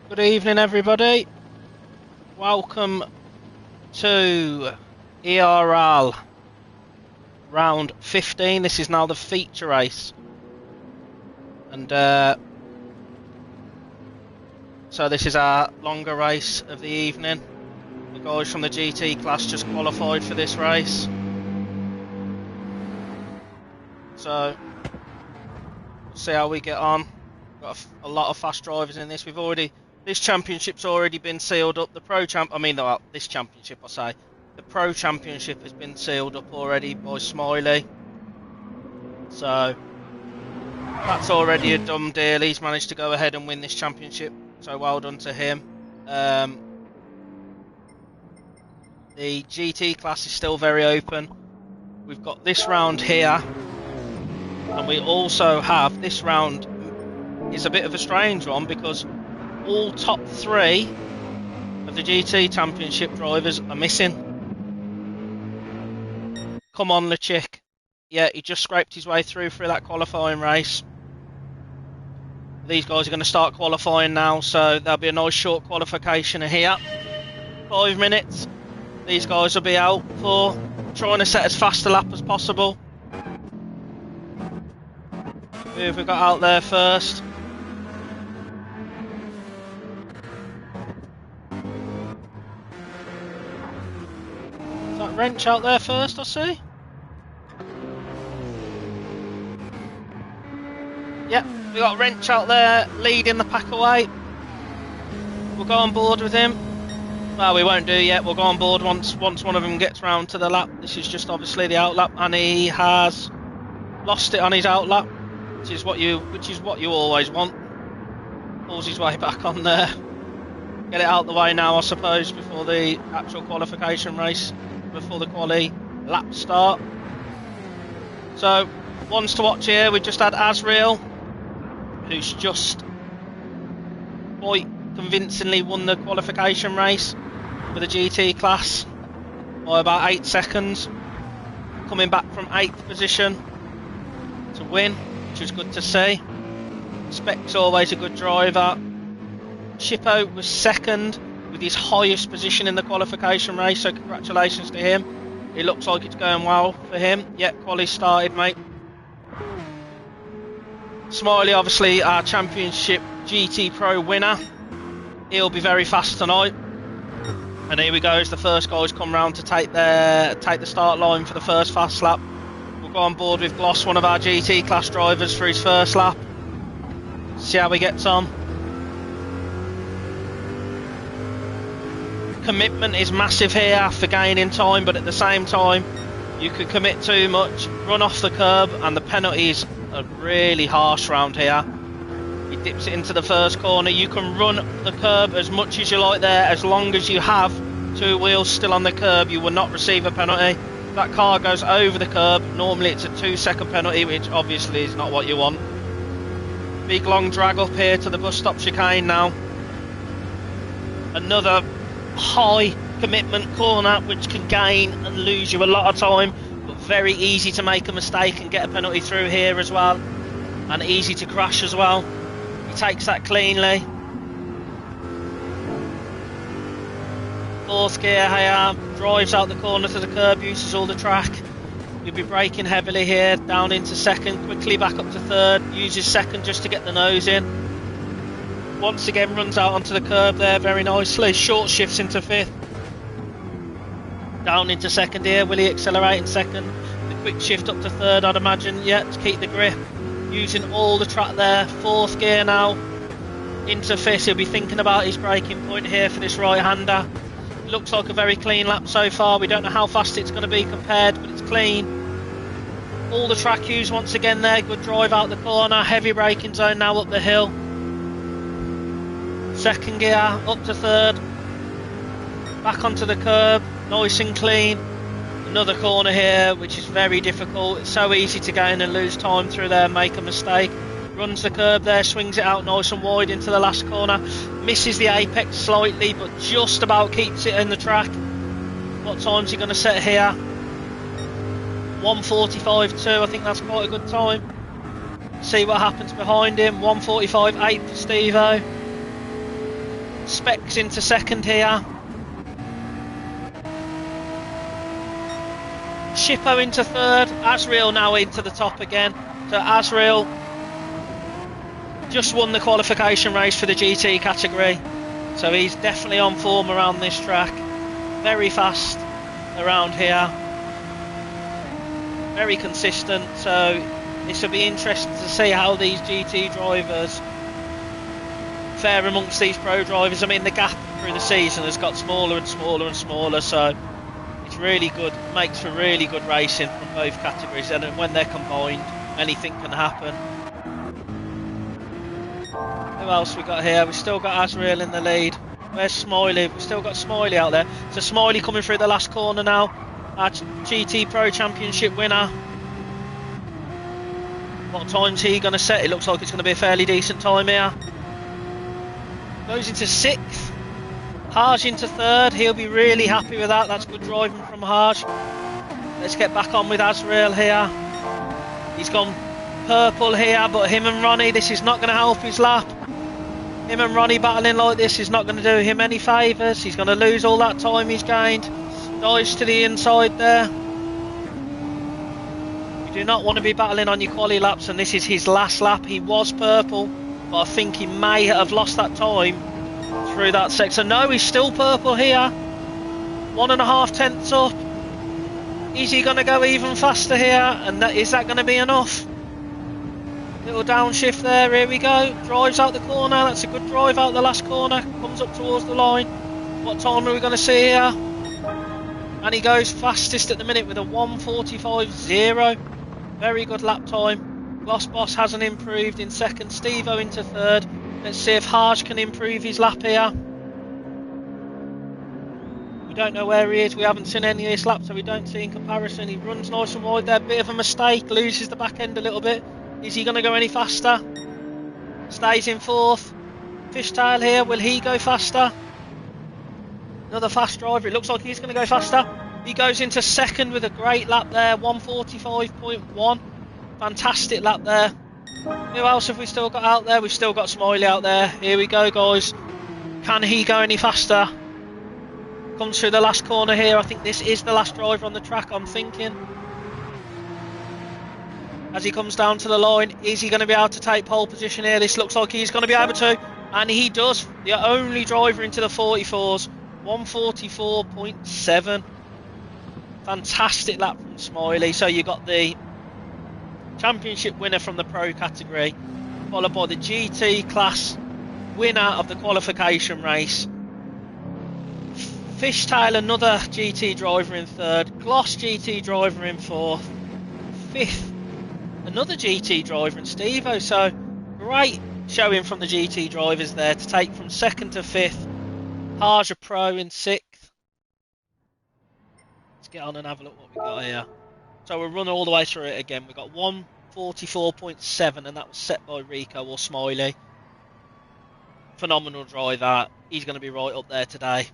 Good evening, everybody. Welcome to ERL round 15. This is now the feature race. And so this is our longer race of the evening. The guys from the GT class just qualified for this race. So, we'll see how we get on. Got a lot of fast drivers in this. This championship's already been sealed up. The this championship, I say. The Pro Championship has been sealed up already by Smiley. So, that's already a done deal. He's managed to go ahead and win this championship. So, well done to him. The GT class is still very open. We've got this round here. And we also have this round is a bit of a strange one because all top three of the GT Championship drivers are missing. Come on, LeChick. Yeah, he just scraped his way through that qualifying race. These guys are going to start qualifying now, so there'll be a nice short qualification here. 5 minutes. These guys will be out for trying to set as fast a lap as possible. Who have we got out there first? Is that Wrench out there first, I see? Yep, we got Wrench out there leading the pack away. We'll go on board with him. Well, we won't do yet. We'll go on board once one of them gets round to the lap. This is just obviously the outlap, and he has lost it on his outlap, which is what you always want. Pulls his way back on there. Get it out the way now, I suppose, before the actual qualification race, before the quali lap start. So, ones to watch here. We've just had Azrael, who's just quite convincingly won the qualification race for the GT class by about 8 seconds, coming back from 8th position to win, which was good to see. Spec's always a good driver. Chippo was second with his highest position in the qualification race, so congratulations to him. It looks like it's going well for him. Yep, quali started, mate. Smiley, obviously our championship GT Pro winner. He'll be very fast tonight. And here we go as the first guys come round to take the start line for the first fast lap. We'll go on board with Gloss, one of our GT class drivers, for his first lap. See how he gets on. Commitment is massive here for gaining time, but at the same time you can commit too much, run off the curb, and the penalties are really harsh round here. He dips it into the first corner. You can run the curb as much as you like there, as long as you have 2 wheels still on the curb. You will not receive a penalty. If that car goes over the curb, normally it's a 2-second penalty, which obviously is not what you want. Big long drag up here to the bus stop chicane now. Another high commitment corner which can gain and lose you a lot of time, but very easy to make a mistake and get a penalty through here as well, and easy to crash as well. He takes that cleanly. 4th gear here, drives out the corner to the curb, uses all the track. You'll be braking heavily here, down into 2nd, quickly back up to 3rd, uses 2nd just to get the nose in. Once again runs out onto the curb there very nicely, short shifts into 5th. Down into 2nd here, will he accelerate in 2nd? The quick shift up to 3rd, I'd imagine, yeah, to keep the grip. Using all the track there, 4th gear now, into 5th. He'll be thinking about his braking point here for this right-hander. Looks like a very clean lap so far. We don't know how fast it's going to be compared, but it's clean. All the track use once again there, good drive out the corner, heavy braking zone now up the hill. 2nd gear, up to 3rd, back onto the curb, nice and clean. Another corner here, which is very difficult. It's so easy to gain and lose time through there, make a mistake. Runs the curb there, swings it out nice and wide into the last corner. Misses the apex slightly, but just about keeps it in the track. What time's he going to set here? 1:45.2, I think that's quite a good time. See what happens behind him. 1:45.8 for Steve-O. Specs into second here. Shippo into third. Azrael now into the top again. So Azrael just won the qualification race for the GT category. So he's definitely on form around this track. Very fast around here. Very consistent. So this will be interesting to see how these GT drivers fare amongst these pro drivers. I mean, the gap through the season has got smaller and smaller and smaller. So it's really good. Makes for really good racing from both categories. And when they're combined, anything can happen. Who else we got here? We've still got Azrael in the lead. Where's Smiley? We've still got Smiley out there. So Smiley coming through the last corner now. Our GT Pro Championship winner. What time's he going to set? It looks like it's going to be a fairly decent time here. Goes into 6th. Haj into 3rd. He'll be really happy with that. That's good driving from Haj. Let's get back on with Azrael here. He's gone purple here, but him and Ronnie, this is not going to help his lap. Him and Ronnie battling like this is not going to do him any favours. He's going to lose all that time he's gained. Dives to the inside there. You do not want to be battling on your quali laps, and this is his last lap. He was purple, but I think he may have lost that time through that section. No, he's still purple here. 1.5 tenths up. Is he going to go even faster here? And is that going to be enough? Little downshift there, here we go. Drives out the corner, that's a good drive out the last corner. Comes up towards the line. What time are we going to see here? And he goes fastest at the minute with a 1:45.0. Very good lap time. Gloss Boss hasn't improved in second. Steve-O into third. Let's see if Haj can improve his lap here. We don't know where he is. We haven't seen any of this lap, so we don't see in comparison. He runs nice and wide there. Bit of a mistake. Loses the back end a little bit. Is he going to go any faster? Stays in 4th. Fishtail here. Will he go faster? Another fast driver. It looks like he's going to go faster. He goes into 2nd with a great lap there. 1:45.1. Fantastic lap there. Who else have we still got out there? We've still got Smiley out there. Here we go, guys. Can he go any faster? Comes through the last corner here. I think this is the last driver on the track, I'm thinking. As he comes down to the line, is he going to be able to take pole position here? This looks like he's going to be able to, and he does. The only driver into the 44s, 1:44.7. Fantastic lap from Smiley. So you got the championship winner from the pro category, followed by the GT class winner of the qualification race. Fishtail, another GT driver in 3rd. Gloss GT driver in 4th. 5th. Another GT driver in Steve-O, so great showing from the GT drivers there to take from 2nd to 5th. Haj a pro in 6th. Let's get on and have a look what we got here. So we'll run all the way through it again. We've got 1:44.7, and that was set by Rico or Smiley. Phenomenal driver. He's going to be right up there today,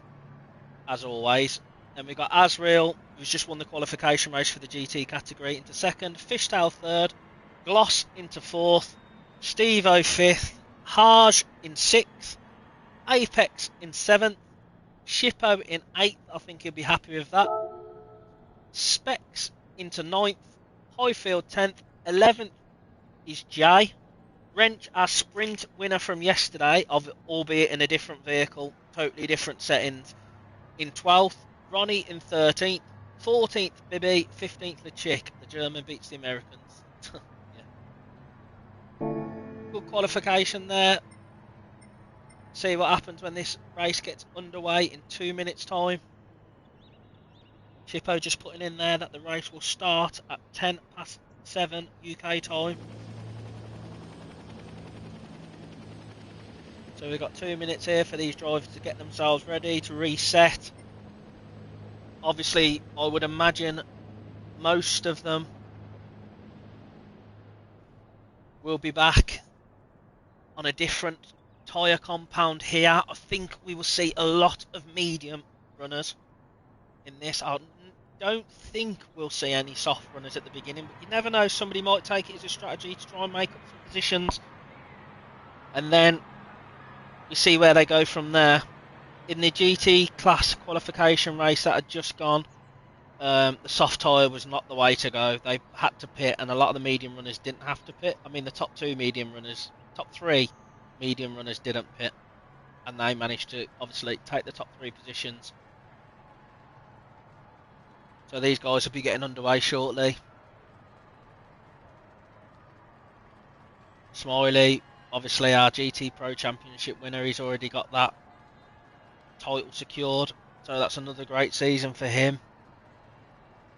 as always. Then we've got Azrael, who's just won the qualification race for the GT category, into 2nd. Fishtail 3rd. Gloss into 4th. Steve-O 5th. Haj in 6th. Apex in 7th. Shippo in 8th. I think he'll be happy with that. Specs into 9th. Highfield 10th. 11th is Jay. Wrench, our sprint winner from yesterday, albeit in a different vehicle, totally different settings, in 12th. Ronnie in 13th. 14th Bibby. 15th the Chick. The German beats the Americans. Yeah. Good qualification there. See what happens when this race gets underway in 2 minutes time. Shippo just putting in there that the race will start at 7:10 UK time. So we've got 2 minutes here for these drivers to get themselves ready to reset. Obviously, I would imagine most of them will be back on a different tyre compound here. I think we will see a lot of medium runners in this. I don't think we'll see any soft runners at the beginning, but you never know. Somebody might take it as a strategy to try and make up some positions and then we see where they go from there. In the GT class qualification race that had just gone, the soft tyre was not the way to go. They had to pit, and a lot of the medium runners didn't have to pit. I mean, the top three medium runners didn't pit, and they managed to obviously take the top 3 positions. So these guys will be getting underway shortly. Smiley, obviously our GT Pro Championship winner, he's already got that title secured, so that's another great season for him.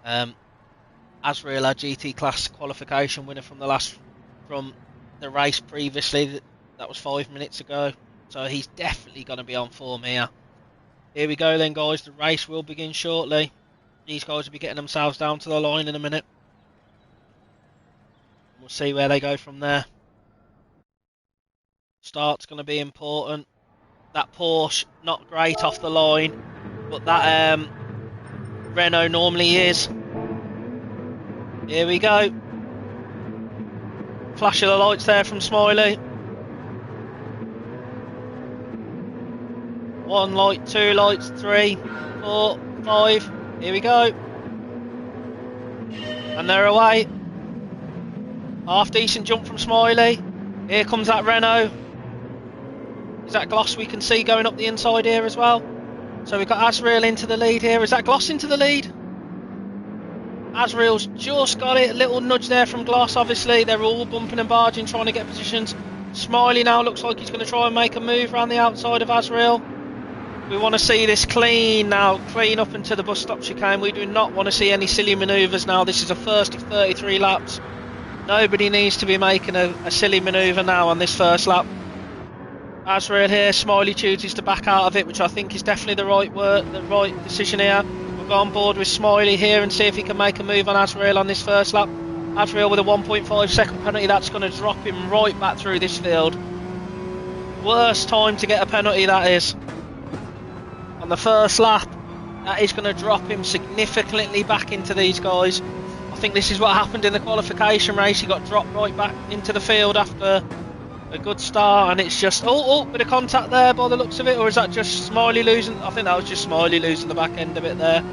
Azrael, our GT class qualification winner from the race previously, that was 5 minutes ago, so he's definitely going to be on form here. Here we go then, guys. The race will begin shortly. These guys will be getting themselves down to the line in a minute. We'll see where they go from there. Start's going to be important. That Porsche, not great off the line, but that Renault normally is. Here we go. Flash of the lights there from Smiley. 1 light, 2 lights, 3, 4, 5. Here we go. And they're away. Half decent jump from Smiley. Here comes that Renault. Is that Gloss we can see going up the inside here as well? So we've got Azrael into the lead here. Is that Gloss into the lead? Azrael's just got it. A little nudge there from Gloss, obviously. They're all bumping and barging, trying to get positions. Smiley now looks like he's going to try and make a move around the outside of Azrael. We want to see this clean now, clean up into the bus stop chicane. We do not want to see any silly manoeuvres now. This is a first of 33 laps. Nobody needs to be making a silly manoeuvre now on this first lap. Azrael here, Smiley chooses to back out of it, which I think is definitely the right decision here. We'll go on board with Smiley here and see if he can make a move on Azrael on this first lap. Azrael with a 1.5 second penalty, that's going to drop him right back through this field. Worst time to get a penalty, that is. On the first lap, that is going to drop him significantly back into these guys. I think this is what happened in the qualification race. He got dropped right back into the field after a good start, and it's just bit of contact there by the looks of it, or is that just Smiley losing? I think that was just Smiley losing the back end of it there.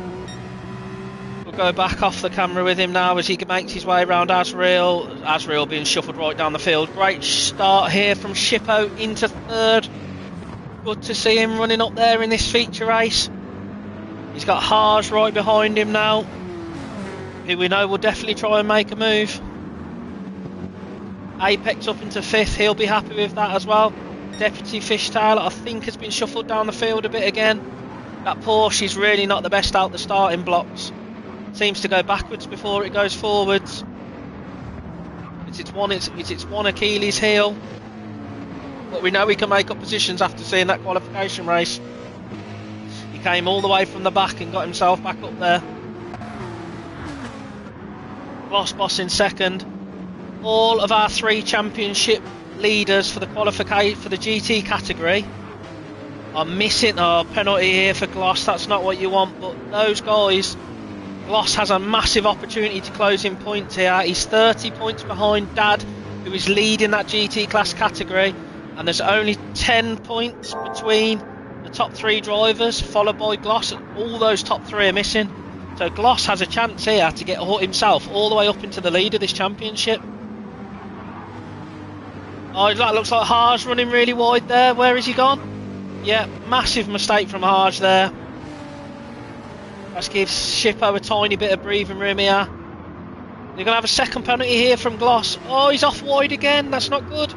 We'll go back off the camera with him now as he makes his way around Azrael. Azrael being shuffled right down the field. Great start here from Shippo into third. Good to see him running up there in this feature race. He's got Haas right behind him now, who we know will definitely try and make a move. Apex up into 5th, he'll be happy with that as well. Deputy Fishtail, I think, has been shuffled down the field a bit again. That Porsche is really not the best out the starting blocks. Seems to go backwards before it goes forwards. It's its one Achilles heel. But we know we can make up positions after seeing that qualification race. He came all the way from the back and got himself back up there. Boss in second. All of our 3 championship leaders for the GT category are missing a penalty here for Gloss. That's not what you want, but those guys, Gloss has a massive opportunity to close in points here. He's 30 points behind Dad, who is leading that GT class category, and there's only 10 points between the top 3 drivers, followed by Gloss. All those top 3 are missing, so Gloss has a chance here to get himself all the way up into the lead of this championship. Oh, that looks like Haas running really wide there. Where has he gone? Yeah, massive mistake from Haas there. That gives Shippo a tiny bit of breathing room here. They're going to have a second penalty here from Gloss. Oh, he's off wide again. That's not good.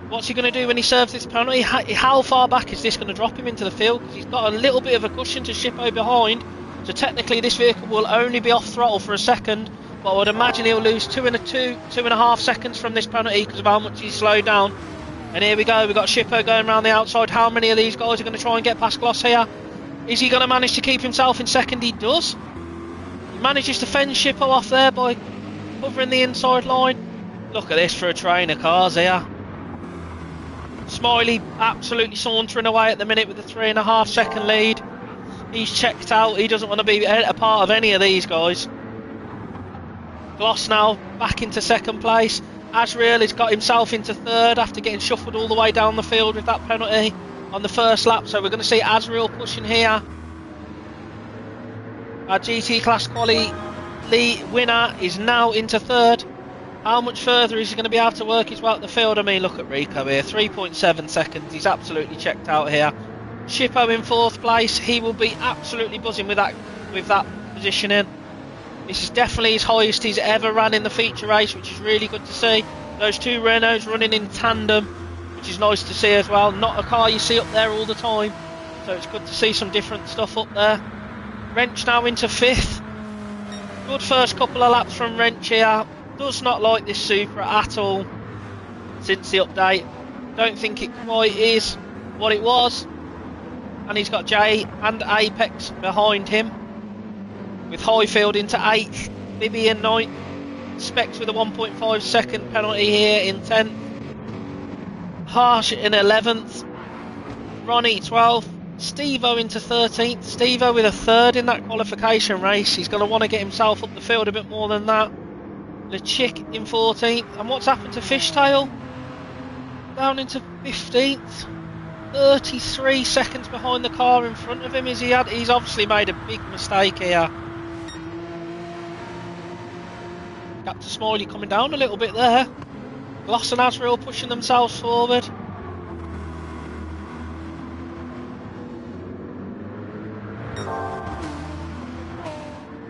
What's he going to do when he serves this penalty? How far back is this going to drop him into the field? Because he's got a little bit of a cushion to Shippo behind. So technically this vehicle will only be off throttle for a second. But I would imagine he'll lose 2.5 seconds from this penalty because of how much he's slowed down. And here we go, we've got Shippo going around the outside. How many of these guys are going to try and get past Gloss here? Is he going to manage to keep himself in second? He does. He manages to fend Shippo off there by covering the inside line. Look at this for a train of cars here. Smiley absolutely sauntering away at the minute with the 3.5 second lead. He's checked out, he doesn't want to be a part of any of these guys. Gloss now back into second place. Azrael has got himself into third after getting shuffled all the way down the field with that penalty. on the first lap, so we're going to see Azrael pushing here. Our GT Class Quali lead winner is now into third. How much further is he going to be able to work his way up the field? I mean, look at Rico here, 3.7 seconds. He's absolutely checked out here. Shippo in fourth place. He will be absolutely buzzing with that positioning. This is definitely his highest he's ever ran in the feature race, which is really good to see. Those two Renaults running in tandem, which is nice to see as well. Not a car you see up there all the time, so it's good to see some different stuff up there. Wrench now into fifth. Good first couple of laps from Wrench here. Does not like this Supra at all since the update. Don't think it quite is what it was. And he's got Jay and Apex behind him, with Highfield into 8th, Bibby in 9th, Specs with a 1.5 second penalty here in 10th, Harsh in 11th, Ronnie 12th, Steve-O into 13th, Steve-O with a third in that qualification race. He's going to want to get himself up the field a bit more than that. The Chick in 14th, and what's happened to Fishtail? Down into 15th, 33 seconds behind the car in front of him. He's obviously made a big mistake here. Gap to Smiley coming down a little bit there. Gloss and Azrael pushing themselves forward.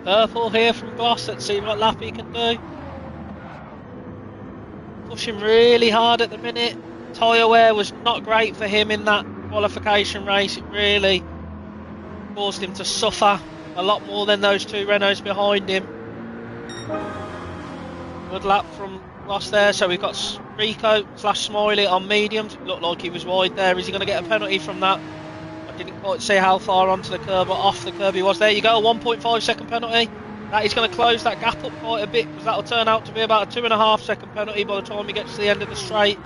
Purple here from Gloss. Let's see what lap he can do. Pushing really hard at the minute. Tyre wear was not great for him in that qualification race. It really caused him to suffer a lot more than those two Renaults behind him. Good lap from Gloss there. So we've got Rico / Smiley on mediums. It looked like he was wide there. Is he going to get a penalty from that? I didn't quite see how far onto the curb or off the curb he was. There you go, a 1.5 second penalty. That is going to close that gap up quite a bit, because that'll turn out to be about a 2.5 second penalty by the time he gets to the end of the straight.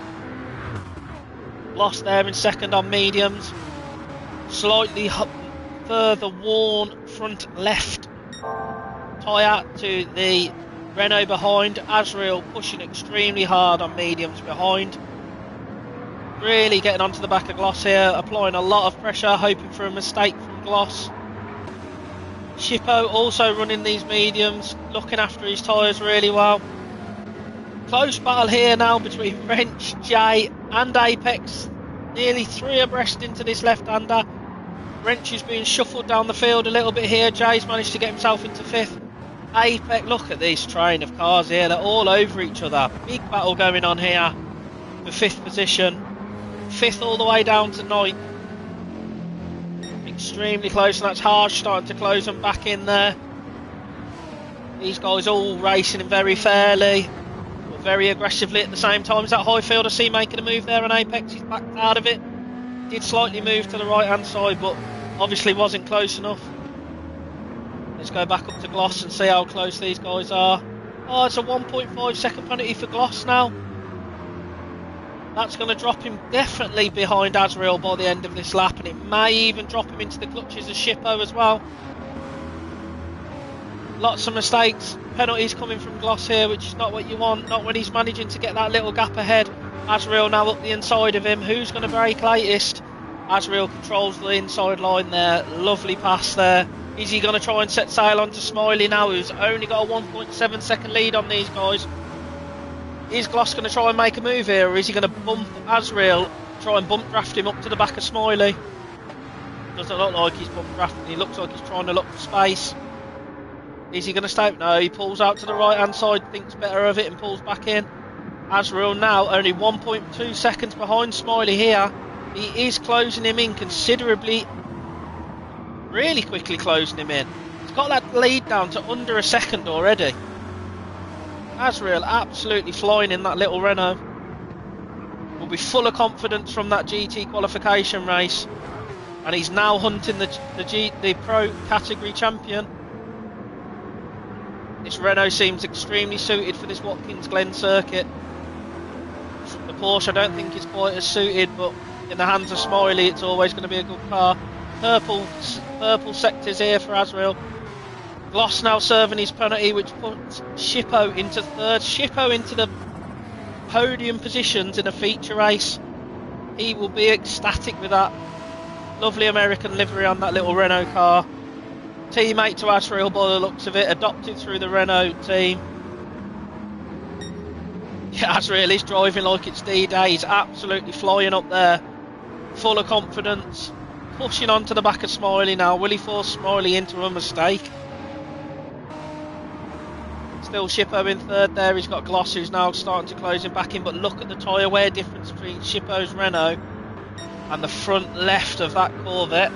Lost there in second on mediums. Slightly further worn front left tyre to the Renault behind. Azrael pushing extremely hard on mediums behind. Really getting onto the back of Gloss here, applying a lot of pressure, hoping for a mistake from Gloss. Shippo also running these mediums, looking after his tyres really well. Close battle here now between Wrench, Jay and Apex. Nearly 3 abreast into this left-hander. Wrench is being shuffled down the field a little bit here. Jay's managed to get himself into 5th. Apex, look at this train of cars here, they're all over each other. Big battle going on here for 5th position. 5th all the way down to 9th. Extremely close, and that's Harsh starting to close them back in there. These guys all racing very fairly, but very aggressively at the same time. Is that Highfield I see making a move there on Apex? He's backed out of it. Did slightly move to the right hand side, but obviously wasn't close enough. Let's go back up to Gloss and see how close these guys are. Oh, it's a 1.5 second penalty for Gloss now. That's going to drop him definitely behind Azrael by the end of this lap, and it may even drop him into the clutches of Shippo as well. Lots of mistakes, penalties coming from Gloss here, which is not what you want, not when he's managing to get that little gap ahead. Azrael now up the inside of him. Who's going to break latest? Azrael controls the inside line there. Lovely pass there. Is he going to try and set sail onto Smiley now, who's only got a 1.7 second lead on these guys? Is Gloss going to try and make a move here, or is he going to bump Azrael, try and bump draft him up to the back of Smiley? Doesn't look like he's bump drafting, he looks like he's trying to look for space. Is he going to stay? No, he pulls out to the right hand side, thinks better of it and pulls back in. Azrael now only 1.2 seconds behind Smiley here. He is closing him in considerably, really quickly closing him in. He's got that lead down to under a second already. Azrael absolutely flying in that little Renault. Will be full of confidence from that GT qualification race, and he's now hunting the Pro category champion. This Renault seems extremely suited for this Watkins Glen circuit. The Porsche I don't think is quite as suited, but in the hands of Smiley it's always going to be a good car. Purple sectors here for Azrael. Gloss now serving his penalty, which puts Shippo into 3rd. Shippo into the podium positions in a feature race. He will be ecstatic with that lovely American livery on that little Renault car. Teammate to Asriel by the looks of it, adopted through the Renault team. Yeah, Asriel is driving like it's D-Day. He's absolutely flying up there, full of confidence, pushing onto the back of Smiley now. Will he force Smiley into a mistake? Still Shippo in third there. He's got Gloss, who's now starting to close him back in, but look at the tyre wear difference between Shippo's Renault and the front left of that Corvette.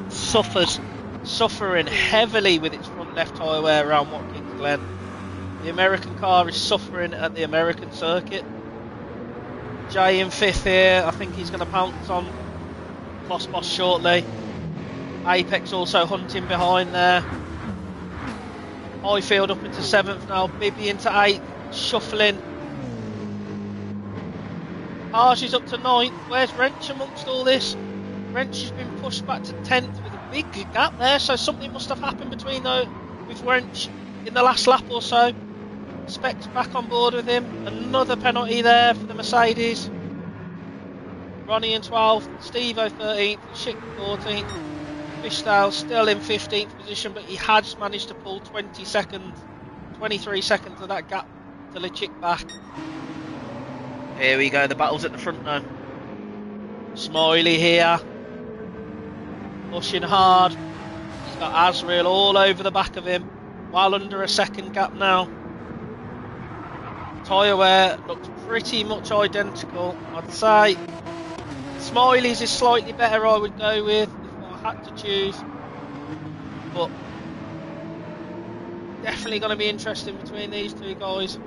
Suffering heavily with its front left tyre wear around Watkins Glen. The American car is suffering at the American circuit. Jay in fifth here. I think he's going to pounce on Boss shortly. Apex also hunting behind there. Highfield up into seventh now. Bibby into eighth. Shuffling. Harsh is up to ninth. Where's Wrench amongst all this? Wrench has been pushed back to 10th with a big gap there, so something must have happened between with Wrench in the last lap or so. Specs back on board with him. Another penalty there for the Mercedes. Ronnie in 12th, Steve-O 13th, Schick 14th. Fishdale still in 15th position, but he has managed to pull 23 seconds of that gap to Lichick back. Here we go, the battle's at the front now. Smiley here, pushing hard. He's got Asriel all over the back of him, well under a second gap now. Tyre wear looks pretty much identical. I'd say Smiley's is slightly better, I would go with, if I had to choose. But definitely going to be interesting between these two guys.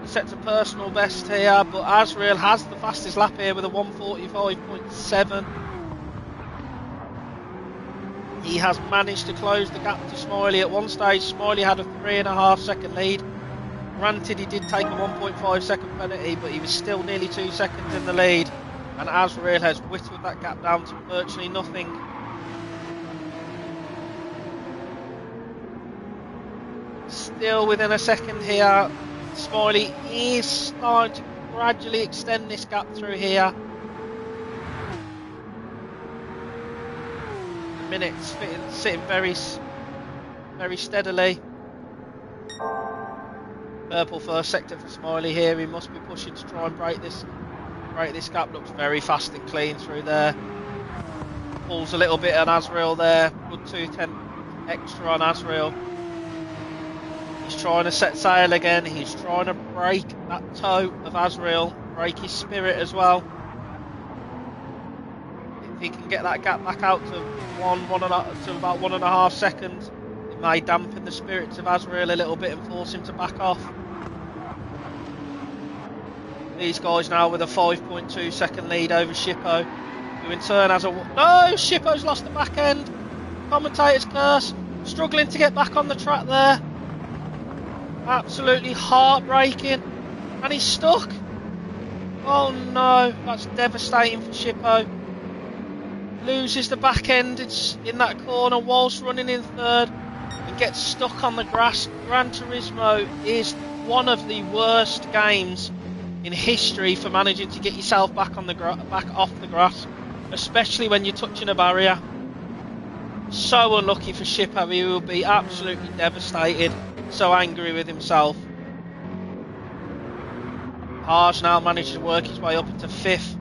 He sets a personal best here, but Asriel has the fastest lap here with a 1:45.7. He has managed to close the gap to Smiley. At one stage, Smiley had a 3.5 second lead. Granted, he did take a 1.5 second penalty, but he was still nearly 2 seconds in the lead. And Asriel has whittled that gap down to virtually nothing. Still within a second here. Smiley is starting to gradually extend this gap through here. The minutes sitting very steadily. Purple first sector for Smiley here. He must be pushing to try and break this gap. Looks very fast and clean through there. Pulls a little bit on Asriel there. Good 210 extra on Asriel. He's trying to set sail again. He's trying to break that toe of Asriel, break his spirit as well. If he can get that gap back out to about 1.5 seconds, it may dampen the spirits of Asriel a little bit and force him to back off. These guys now with a 5.2 second lead over Shippo, who in turn has a... No! Shippo's lost the back end. Commentator's curse. Struggling to get back on the track there. Absolutely heartbreaking. And he's stuck. Oh no, that's devastating for Shippo. Loses the back end in that corner whilst running in third and gets stuck on the grass. Gran Turismo is one of the worst games in history for managing to get yourself back on the back off the grass, especially when you're touching a barrier. So unlucky for Shippo. He will be absolutely devastated. So angry with himself. Harsh now managed to work his way up into 5th.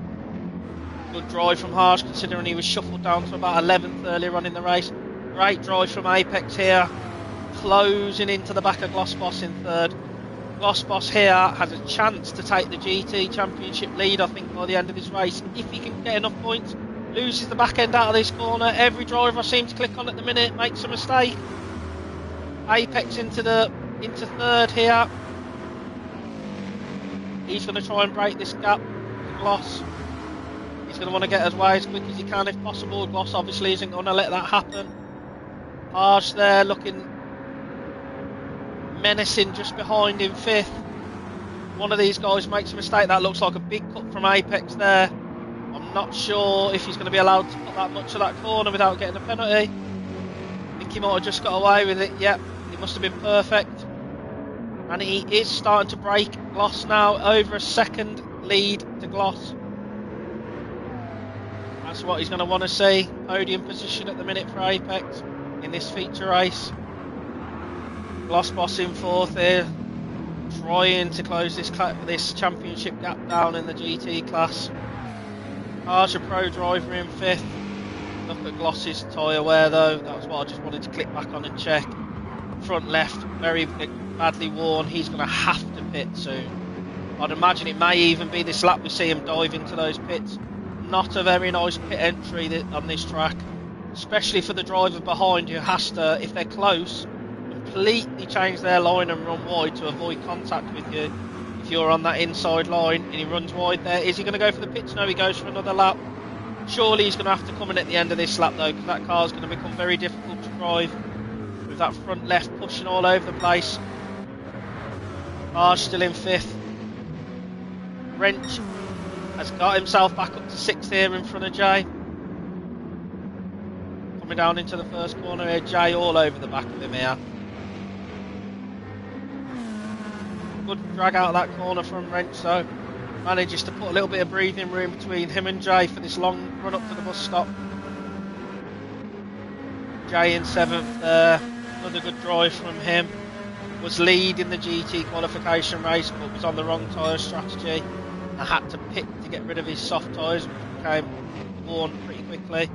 Good drive from Harsh, considering he was shuffled down to about 11th earlier on in the race. Great drive from Apex here, closing into the back of Glossboss in 3rd. Glossboss here has a chance to take the GT Championship lead, I think, by the end of this race, if he can get enough points. Loses the back end out of this corner. Every driver I seem to click on at the minute makes a mistake. Apex into 3rd here. He's going to try and break this gap to Gloss. He's going to want to get away as quick as he can if possible. Gloss obviously isn't going to let that happen. Harsh there looking menacing just behind in 5th. One of these guys makes a mistake. That looks like a big cut from Apex there. I'm not sure if he's going to be allowed to put that much of that corner without getting a penalty. I think he might have just got away with it. Yep, he must have been perfect. And he is starting to break Gloss now, over a second lead to Gloss. That's what he's going to want to see. Podium position at the minute for Apex in this feature race. Gloss boss in 4th here, trying to close this championship gap down in the GT class. Arja Pro driver in 5th. Look at Gloss's tyre wear though, that was what I just wanted to click back on and check. Front left, very badly worn, he's going to have to pit soon. I'd imagine it may even be this lap we see him dive into those pits. Not a very nice pit entry on this track, especially for the driver behind who has to, if they're close, completely change their line and run wide to avoid contact with you. If you're on that inside line and he runs wide there, is he going to go for the pits? No, he goes for another lap. Surely he's going to have to come in at the end of this lap though, because that car is going to become very difficult to drive with that front left pushing all over the place. Arj still in 5th. Wrench has got himself back up to 6th here in front of Jay. Coming down into the first corner here, Jay all over the back of him here. Good drag out of that corner from Wrench though. Manages to put a little bit of breathing room between him and Jay for this long run up to the bus stop. Jay in 7th there. Another good drive from him. Was leading the GT qualification race but was on the wrong tyre strategy. I had to pit to get rid of his soft tyres, which became worn pretty quickly.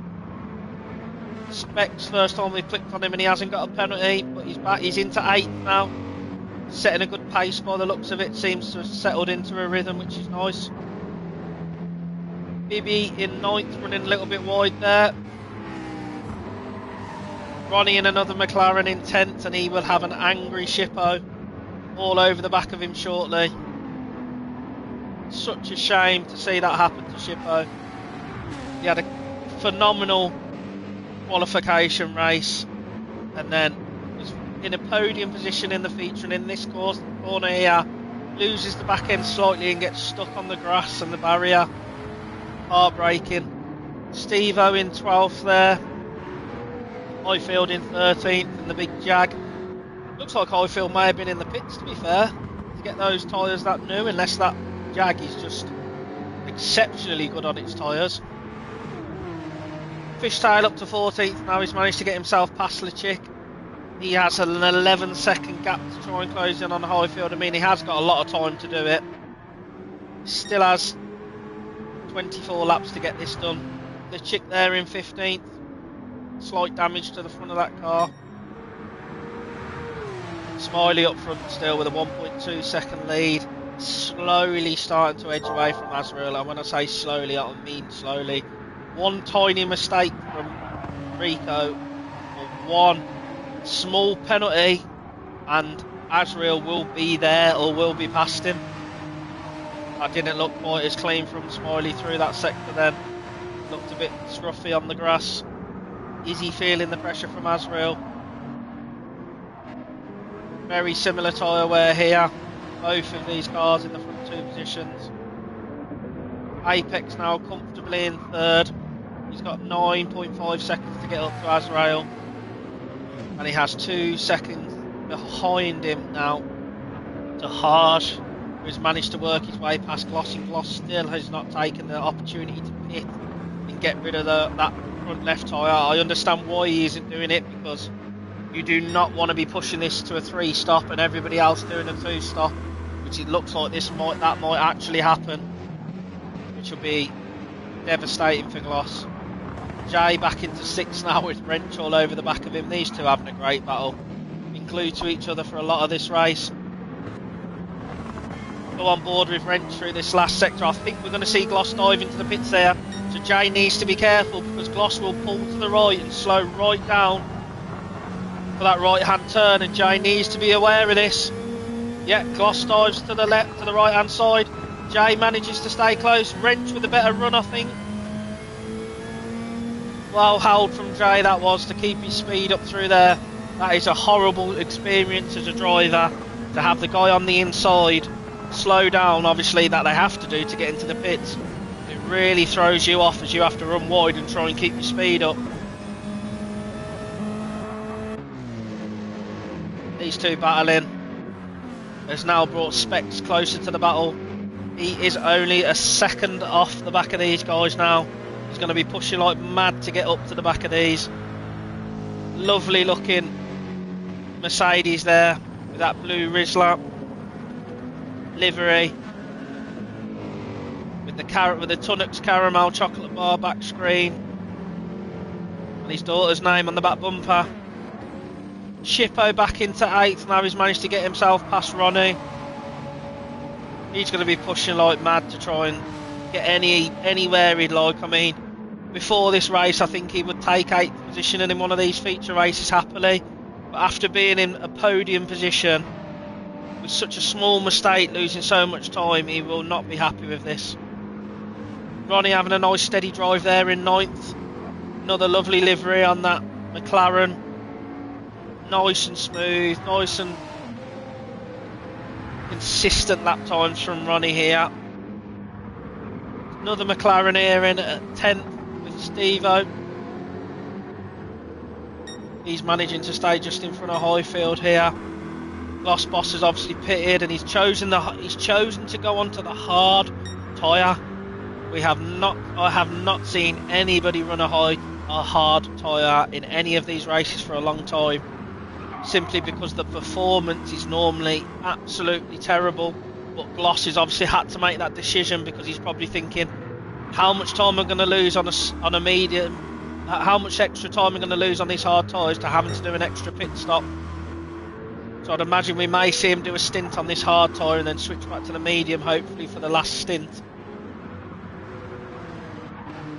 Specs, first time we clicked on him and he hasn't got a penalty, but he's back. He's into 8th now. Setting a good pace by the looks of it, seems to have settled into a rhythm, which is nice. Bibby in 9th, running a little bit wide there. Ronnie in another McLaren in 10th, and he will have an angry Shippo all over the back of him shortly. Such a shame to see that happen to Shippo. He had a phenomenal qualification race and then was in a podium position in the feature, and in this corner here loses the back end slightly and gets stuck on the grass and the barrier. Heartbreaking. Steve-O in 12th there. Highfield in 13th and the big Jag. Looks like Highfield may have been in the pits, to be fair, to get those tyres that new, unless that Jag is just exceptionally good on its tyres. Fishtail up to 14th now. He's managed to get himself past LeChick. He has an 11-second gap to try and close in on Highfield. I mean, he has got a lot of time to do it. Still has 24 laps to get this done. LeChick there in 15th. Slight damage to the front of that car. Smiley up front still with a 1.2 second lead. Slowly starting to edge away from Azrael. And when I say slowly, I mean slowly. One tiny mistake from Rico, or one small penalty, and Azrael will be there or will be past him. That didn't look quite as clean from Smiley through that sector then. Looked a bit scruffy on the grass. Is he feeling the pressure from Azrael? Very similar tyre wear here. Both of these cars in the front two positions. Apex now comfortably in 3rd. He's got 9.5 seconds to get up to Azrael. And he has 2 seconds behind him now to Harsh, who's managed to work his way past Gloss, and Gloss still has not taken the opportunity to pit and get rid of that front left tyre. I understand why he isn't doing it, because you do not want to be pushing this to a 3-stop and everybody else doing a 2-stop, which it looks like that might actually happen, which will be devastating for Gloss. Jay back into 6th now with Wrench all over the back of him. These two having a great battle. Been glued to each other for a lot of this race. Go on board with Wrench through this last sector. I think we're going to see Gloss dive into the pits there. So Jay needs to be careful, because Gloss will pull to the right and slow right down for that right hand turn, and Jay needs to be aware of this. Yeah, Gloss dives to the left, to the right hand side. Jay manages to stay close. Wrench with a better run, I think. Well held from Jay that was, to keep his speed up through there. That is a horrible experience as a driver, to have the guy on the inside slow down, obviously, that they have to do to get into the pits. It really throws you off as you have to run wide and try and keep your speed up. These two battling has now brought Specs closer to the battle. He is only a second off the back of these guys now. He's going to be pushing like mad to get up to the back of these. Lovely looking Mercedes there with that blue Rizla livery, with the Tunnocks caramel chocolate bar back screen, and his daughter's name on the back bumper. Shippo back into 8th now. He's managed to get himself past Ronnie. He's going to be pushing like mad to try and get anywhere he'd like. I mean, before this race I think he would take 8th position in one of these feature races happily, but after being in a podium position with such a small mistake, losing so much time, he will not be happy with this. Ronnie having a nice steady drive there in 9th. Another lovely livery on that McLaren. Nice and smooth, nice and consistent lap times from Ronnie here. Another McLaren here in at 10th with Steve-O. He's managing to stay just in front of Highfield here. Gloss Boss has obviously pitted, and he's chosen to go onto the hard tyre. I have not seen anybody run a hard tyre in any of these races for a long time, simply because the performance is normally absolutely terrible. But Gloss has obviously had to make that decision because he's probably thinking, how much time I'm going to lose on a medium, how much extra time I'm going to lose on these hard tyres to having to do an extra pit stop. So I'd imagine we may see him do a stint on this hard tyre and then switch back to the medium, hopefully for the last stint.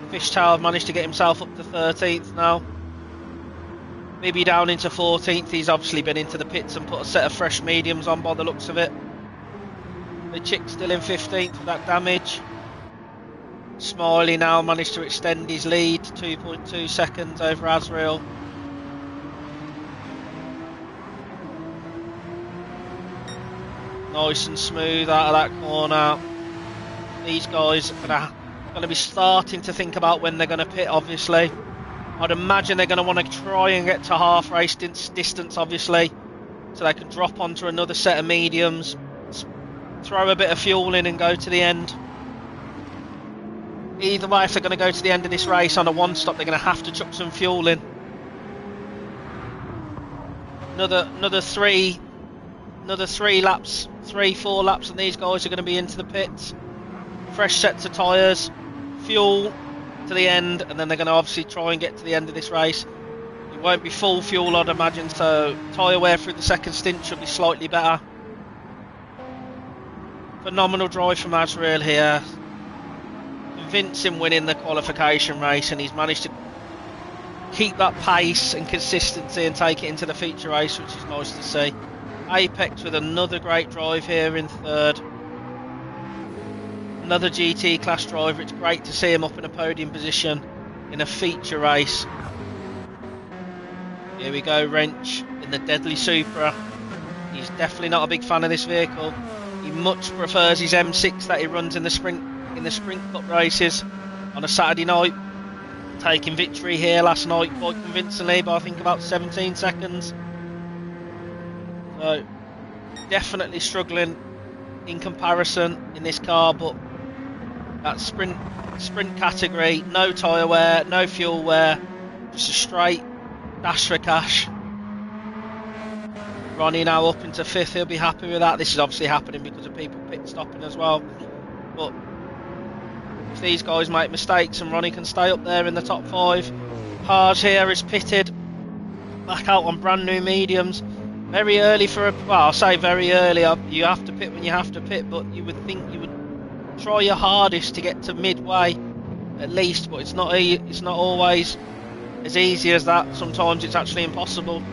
Fishtail managed to get himself up to 13th now. Maybe down into 14th. He's obviously been into the pits and put a set of fresh mediums on by the looks of it. The chick still in 15th with that damage. Smiley now managed to extend his lead to 2.2 seconds over Azrael. Nice and smooth out of that corner. These guys are going to be starting to think about when they're going to pit, obviously. I'd imagine they're going to want to try and get to half race distance, obviously, so they can drop onto another set of mediums, throw a bit of fuel in and go to the end. Either way, if they're going to go to the end of this race on a one stop, they're going to have to chuck some fuel in. Another three laps, 4 laps, and these guys are going to be into the pits. Fresh sets of tyres, fuel to the end, and then they're going to obviously try and get to the end of this race. It won't be full fuel, I'd imagine, so tyre wear through the second stint should be slightly better. Phenomenal drive from Azrael here. Convincing winning the qualification race, and he's managed to keep that pace and consistency and take it into the feature race, which is nice to see. Apex with another great drive here in 3rd. Another GT class driver. It's great to see him up in a podium position in a feature race. Here we go, Wrench in the deadly Supra. He's definitely not a big fan of this vehicle. He much prefers his M6 that he runs in the Sprint Cup races on a Saturday night. Taking victory here last night quite convincingly by I think about 17 seconds. So definitely struggling in comparison in this car, but that sprint category, no tyre wear, no fuel wear, just a straight dash for cash. Ronnie now up into 5th, he'll be happy with that. This is obviously happening because of people pit stopping as well, but if these guys make mistakes and Ronnie can stay up there in the top 5. Harge here is pitted back out on brand new mediums. Very early for a, well, I'll say very early. You have to pit when you have to pit, but you would think you would try your hardest to get to midway at least, but it's not always as easy as that. Sometimes it's actually impossible.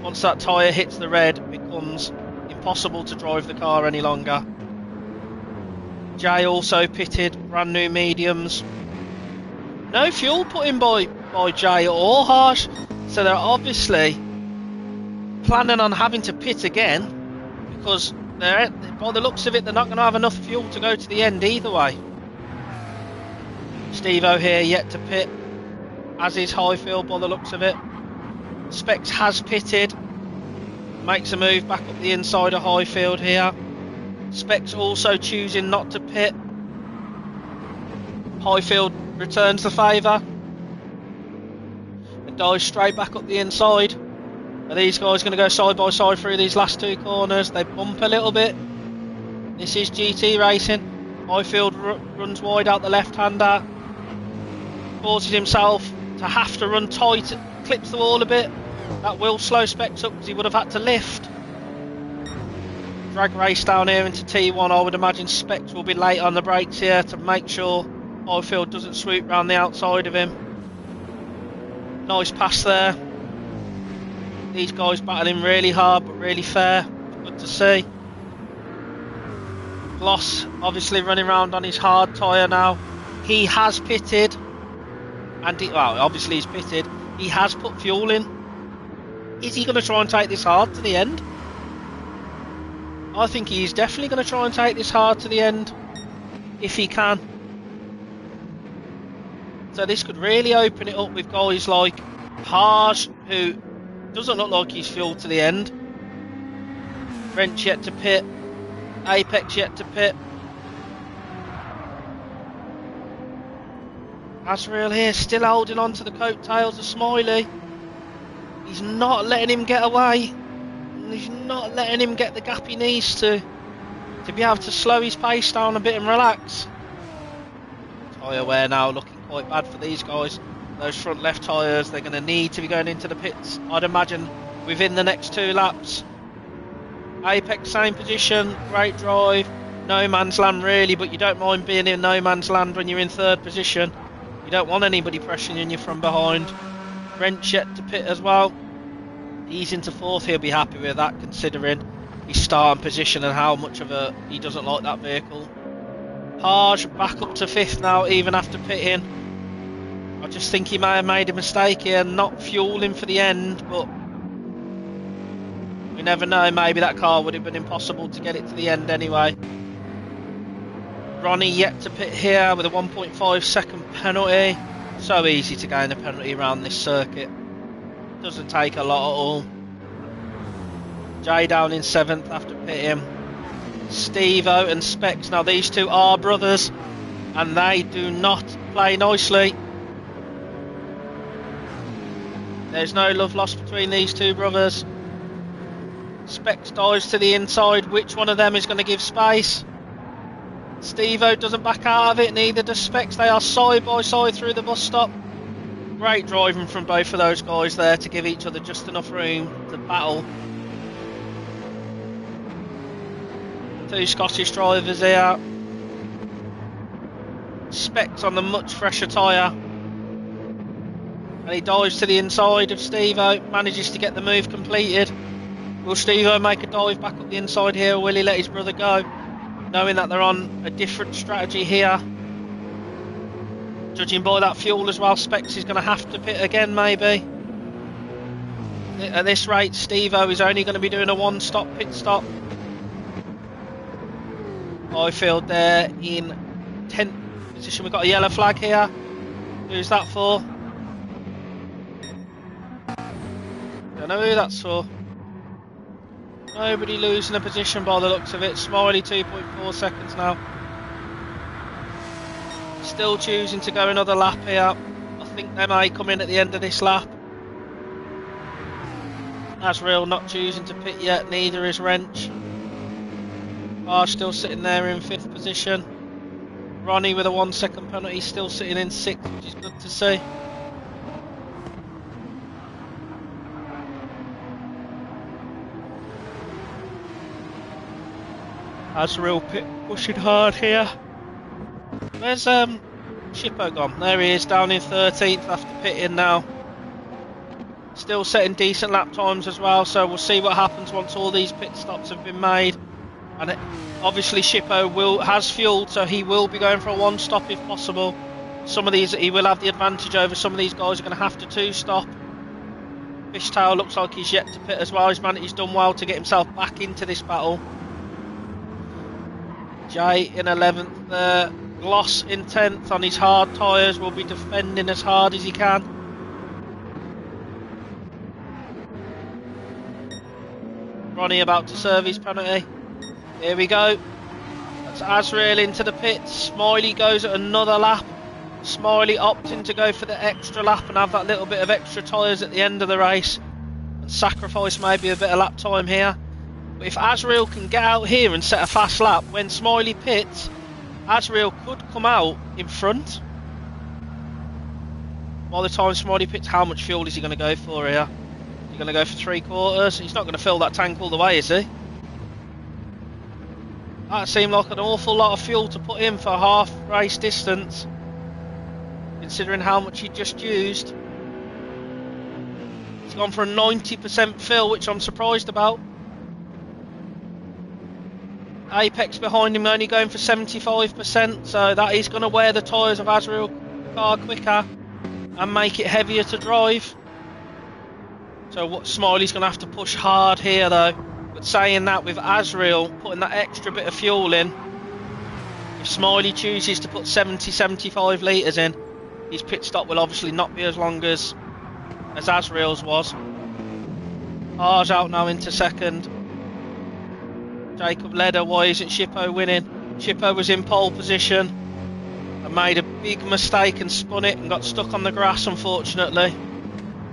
Once that tyre hits the red, it becomes impossible to drive the car any longer. Jay also pitted, brand new mediums. No fuel put in by Jay or Harsh, so they're obviously planning on having to pit again, because by the looks of it, they're not going to have enough fuel to go to the end either way. Steve-O here yet to pit, as is Highfield by the looks of it. Specs has pitted, makes a move back up the inside of Highfield here. Specs also choosing not to pit. Highfield returns the favour and dives straight back up the inside. Are these guys going to go side by side through these last two corners? They bump a little bit. This is GT racing. Highfield runs wide out the left-hander. Forces himself to have to run tight. Clips the wall a bit. That will slow Specs up because he would have had to lift. Drag race down here into T1. I would imagine Specs will be late on the brakes here to make sure Highfield doesn't swoop round the outside of him. Nice pass there. These guys battling really hard but really fair. Good to see. Gloss obviously running around on his hard tyre now. He has pitted. And well, obviously he's pitted. He has put fuel in. Is he going to try and take this hard to the end? I think he's definitely going to try and take this hard to the end. If he can. So this could really open it up with guys like Harsh, who doesn't look like he's fueled to the end. Wrench yet to pit. Apex yet to pit. Azrael here still holding on to the coattails of Smiley. He's not letting him get away. He's not letting him get the gap he needs to be able to slow his pace down a bit and relax. Tyre wear now looking quite bad for these guys. Those front left tyres, they're going to need to be going into the pits, I'd imagine, within the next 2 laps. Apex same position, great drive, no man's land really, but you don't mind being in no man's land when you're in 3rd position. You don't want anybody pressuring you from behind. Wrench yet to pit as well. He's into 4th, he'll be happy with that considering his starting position and how much of he doesn't like that vehicle. Harsh back up to 5th now, even after pitting. I just think he may have made a mistake here, not fueling for the end, but we never know, maybe that car would have been impossible to get it to the end anyway. Ronnie yet to pit here with a 1.5 second penalty. So easy to gain a penalty around this circuit. Doesn't take a lot at all. Jay down in 7th after pitting. Steve-O and Specs, now these two are brothers and they do not play nicely. There's no love lost between these two brothers. Specs dives to the inside. Which one of them is going to give space? Steve-O doesn't back out of it, neither does Specs. They are side by side through the bus stop. Great driving from both of those guys there to give each other just enough room to battle. 2 Scottish drivers here. Specs on the much fresher tyre. And he dives to the inside of Steve-O, manages to get the move completed. Will Steve-O make a dive back up the inside here, or will he let his brother go? Knowing that they're on a different strategy here. Judging by that fuel as well, Specs is going to have to pit again maybe. At this rate, Steve-O is only going to be doing a 1-stop pit stop. Highfield there in 10th position. We've got a yellow flag here. Who's that for? Don't know who that's for. Nobody losing a position by the looks of it. Smiley 2.4 seconds now. Still choosing to go another lap here. I think they may come in at the end of this lap. Azrael not choosing to pit yet, neither is Wrench. Are still sitting there in 5th position. Ronnie with a 1 second penalty, still sitting in 6th, which is good to see. Azrael pit pushing hard here. Where's Shippo gone? There he is, down in 13th after pitting now. Still setting decent lap times as well, so we'll see what happens once all these pit stops have been made. And obviously Shippo has fueled, so he will be going for a 1-stop if possible. Some of these he will have the advantage over. Some of these guys are going to have to 2-stop. Fishtail looks like he's yet to pit as well. He's done well to get himself back into this battle. Jay in 11th there. Gloss in 10th on his hard tyres, will be defending as hard as he can. Ronnie about to serve his penalty. Here we go. That's Azrael into the pits. Smiley goes at another lap. Smiley opting to go for the extra lap and have that little bit of extra tyres at the end of the race and sacrifice maybe a bit of lap time here. But if Azrael can get out here and set a fast lap, when Smiley pits, Azrael could come out in front. By the time Smiley pits, how much fuel is he going to go for here? Is he going to go for 3/4? He's not going to fill that tank all the way, is he? That seemed like an awful lot of fuel to put in for half race distance, considering how much he just used. He's gone for a 90% fill, which I'm surprised about. Apex behind him only going for 75%, so that is going to wear the tyres of Azrael's car quicker and make it heavier to drive. So what Smiley's going to have to push hard here though. But saying that, with Azrael putting that extra bit of fuel in, if Smiley chooses to put 70-75 litres in, his pit stop will obviously not be as long as Azrael's was. R's out now into second. Jacob Leder, why isn't Shippo winning? Shippo was in pole position and made a big mistake and spun it and got stuck on the grass, unfortunately.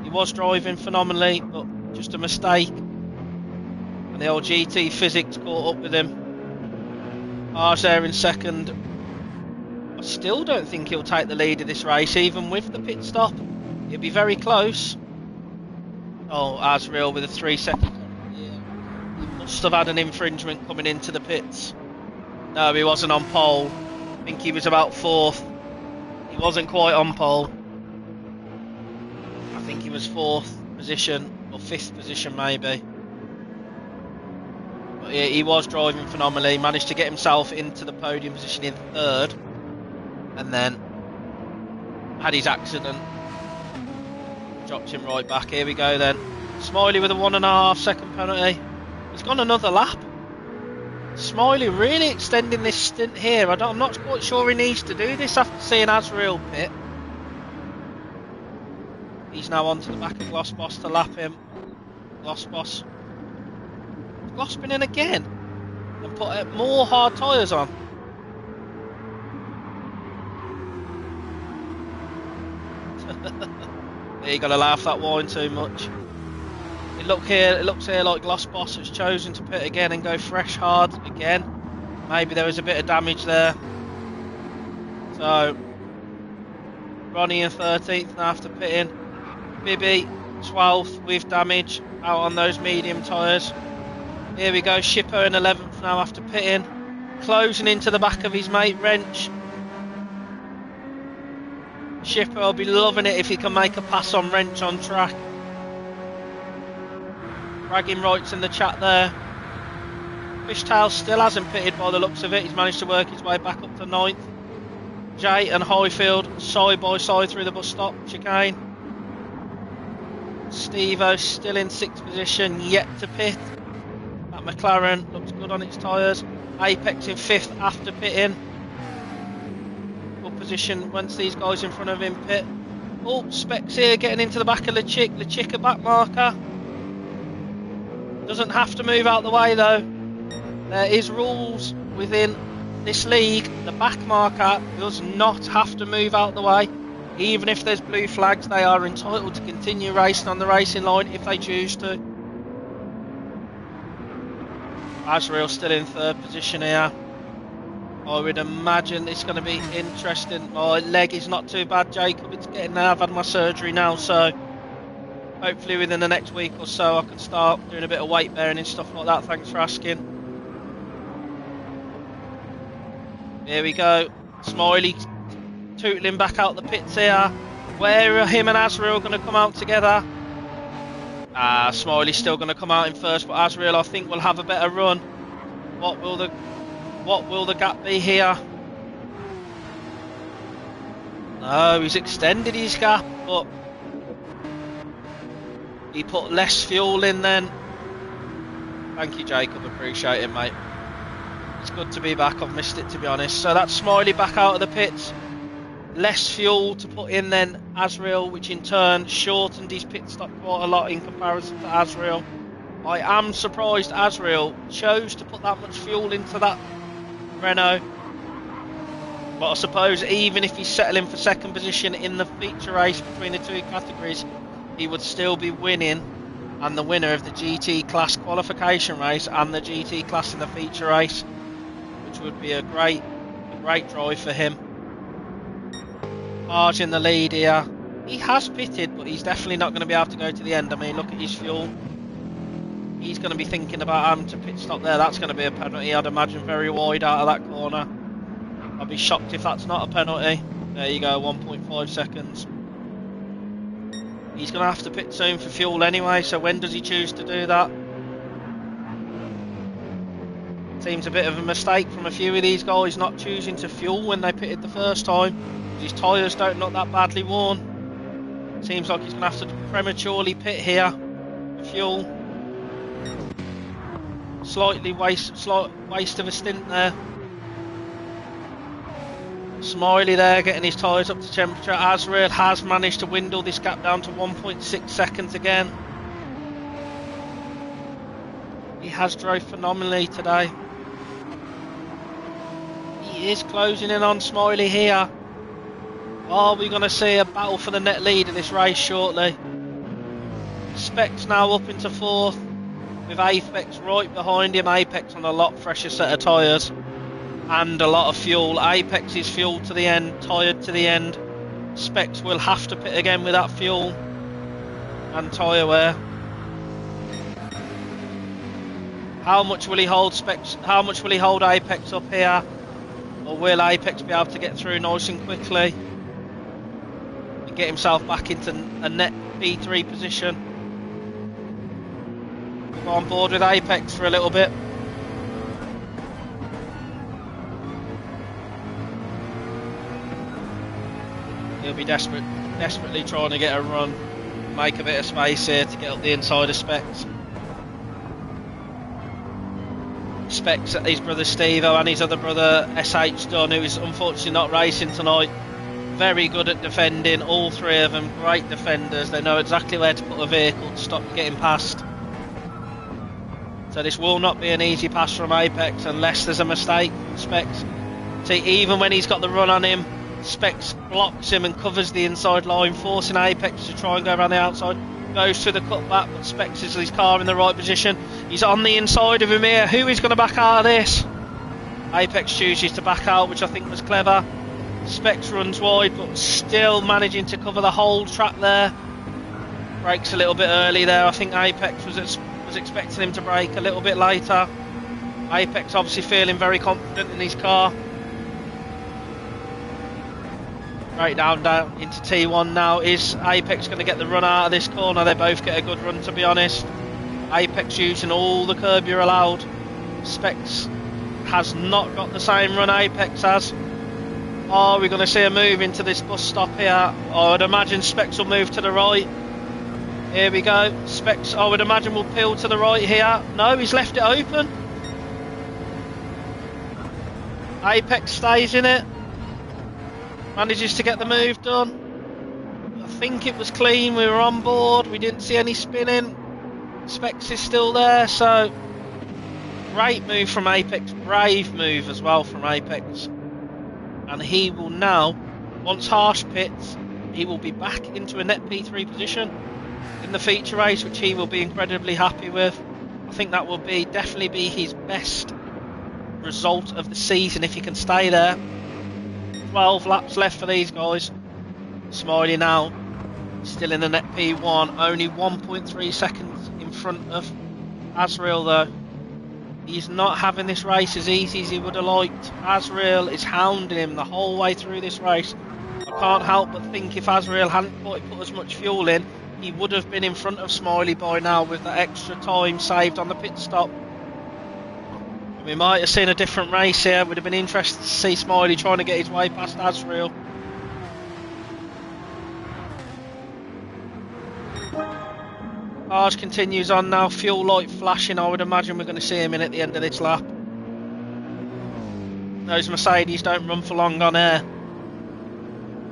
He was driving phenomenally, but just a mistake. And the old GT physics caught up with him. R's there in second. I still don't think he'll take the lead of this race, even with the pit stop. It'll be very close. Oh, Azrael with a 3 second. He must have had an infringement coming into the pits. No, he wasn't on pole. I think he was about 4th. He wasn't quite on pole. I think he was 4th position, or 5th position maybe. But he was driving phenomenally. He managed to get himself into the podium position in 3rd. And then had his accident. Dropped him right back. Here we go then. Smiley with a 1.5 second penalty. He's gone another lap. Smiley really extending this stint here. I'm not quite sure he needs to do this after seeing Azrael pit. He's now onto the back of Glossboss to lap him. Glossboss. Gloss been in again and put more hard tyres on. You gotta laugh that wine too much. It looks here like Glossboss has chosen to pit again and go fresh hard again. Maybe there was a bit of damage there. So Ronnie in 13th now after pitting. Bibby 12th with damage out on those medium tyres. Here we go, Shippo in 11th now after pitting. Closing into the back of his mate Wrench. Shipper will be loving it if he can make a pass on Wrench on track. Bragging rights in the chat there. Fishtail still hasn't pitted by the looks of it. He's managed to work his way back up to 9th. Jay and Highfield side by side through the bus stop chicane. Steve-O still in 6th position, yet to pit. That McLaren looks good on its tyres. Apex in 5th after pitting. Good position once these guys in front of him pit. Oh, Specs here getting into the back of LeChick. LeChick a back marker. Doesn't have to move out the way though. There is rules within this league. The back marker does not have to move out the way. Even if there's blue flags, they are entitled to continue racing on the racing line if they choose to. Azrael still in 3rd position here. I would imagine it's going to be interesting. My leg is not too bad, Jacob. It's getting there. I've had my surgery now, so hopefully within the next week or so I can start doing a bit of weight bearing and stuff like that. Thanks for asking. Here we go. Smiley tootling back out the pits here. Where are him and Azrael going to come out together? Smiley's still going to come out in first, but Azrael I think will have a better run. What will the gap be here? No, he's extended his gap, but he put less fuel in then. Thank you, Jacob. Appreciate it, mate. It's good to be back. I've missed it, to be honest. So that's Smiley back out of the pits. Less fuel to put in than Azrael, which in turn shortened his pit stop quite a lot in comparison to Azrael. I am surprised Azrael chose to put that much fuel into that Renault. But I suppose even if he's settling for second position in the feature race between the two categories, he would still be winning and the winner of the GT class qualification race and the GT class in the feature race, which would be a great drive for him. Harge in the lead here. He has pitted, but he's definitely not going to be able to go to the end. I mean, look at his fuel. He's going to be thinking about having to pit stop there. That's going to be a penalty, I'd imagine, very wide out of that corner. I'd be shocked if that's not a penalty. There you go, 1.5 seconds. He's going to have to pit soon for fuel anyway, so when does he choose to do that? Seems a bit of a mistake from a few of these guys not choosing to fuel when they pitted the first time. His tyres don't look that badly worn. Seems like he's going to have to prematurely pit here for fuel. Slight waste of a stint there. Smiley there getting his tyres up to temperature. Azrael has managed to dwindle this gap down to 1.6 seconds again. He has drove phenomenally today. He is closing in on Smiley here. Are we going to see a battle for the net lead of this race shortly? Specs now up into fourth, with Apex right behind him. Apex on a lot fresher set of tyres and a lot of fuel. Apex is fueled to the end, tired to the end. Specs will have to pit again with that fuel and tyre wear. How much will he hold Specs? How much will he hold Apex up here? Or will Apex be able to get through nice and quickly and get himself back into a net P3 position? We'll go on board with Apex for a little bit. He'll be desperately trying to get a run, make a bit of space here to get up the inside of Specs. Specs, his brother Steve-O and his other brother SH Dunn, who is unfortunately not racing tonight. Very good at defending, all three of them, great defenders. They know exactly where to put a vehicle to stop you getting past. So this will not be an easy pass from Apex unless there's a mistake from Specs. See, even when he's got the run on him, Specs blocks him and covers the inside line, forcing Apex to try and go around the outside. Goes through the cutback, but Specs is his car in the right position. He's on the inside of him here. Who is going to back out of this? Apex chooses to back out, which I think was clever. Specs runs wide, but still managing to cover the whole track there. Brakes a little bit early there. I think Apex was expecting him to brake a little bit later. Apex obviously feeling very confident in his car. Right down into T1 now. Is Apex going to get the run out of this corner? They both get a good run, to be honest. Apex using all the curb you're allowed. Specs has not got the same run Apex has. Are we going to see a move into this bus stop here? I would imagine Specs will move to the right. Here we go. Specs, I would imagine, will peel to the right here. No, he's left it open. Apex stays in it. Manages to get the move done. I think it was clean. We were on board. We didn't see any spinning. Specs is still there. So great move from Apex. Brave move as well from Apex. And he will now, once Harsh pits, he will be back into a net P3 position in the feature race, which he will be incredibly happy with. I think that will definitely be his best result of the season if he can stay there. 12 laps left for these guys. Smiley now still in the net P1, only 1.3 seconds in front of Azrael though. He's not having this race as easy as he would have liked. Azrael is hounding him the whole way through this race. I can't help but think if Azrael hadn't quite put as much fuel in, he would have been in front of Smiley by now with that extra time saved on the pit stop. We might have seen a different race here. It would have been interesting to see Smiley trying to get his way past Azrael. Harsh continues on now, fuel light flashing. I would imagine we're going to see him in at the end of this lap. Those Mercedes don't run for long on air,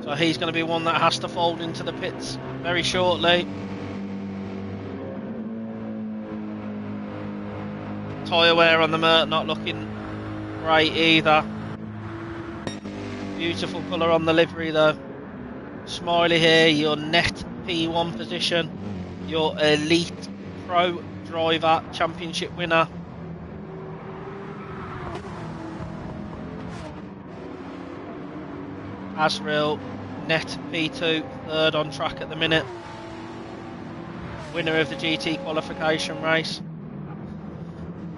so he's going to be one that has to fold into the pits very shortly. Tyre wear on the Mert not looking great either. Beautiful colour on the livery though. Smiley here, your net P1 position, your elite pro driver championship winner. Azrael, net P2, third on track at the minute. Winner of the GT qualification race.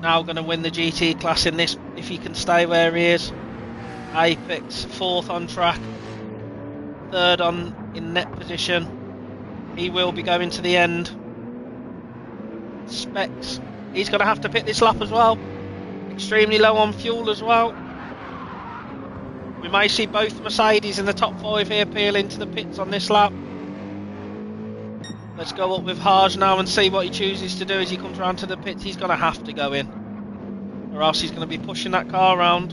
Now going to win the GT class in this if he can stay where he is. Apex, fourth on track. Third in net position. He will be going to the end. Specs, he's going to have to pit this lap as well. Extremely low on fuel as well. We may see both Mercedes in the top 5 here peel into the pits on this lap. Let's go up with Haj now and see what he chooses to do as he comes around to the pits. He's going to have to go in, or else he's going to be pushing that car around.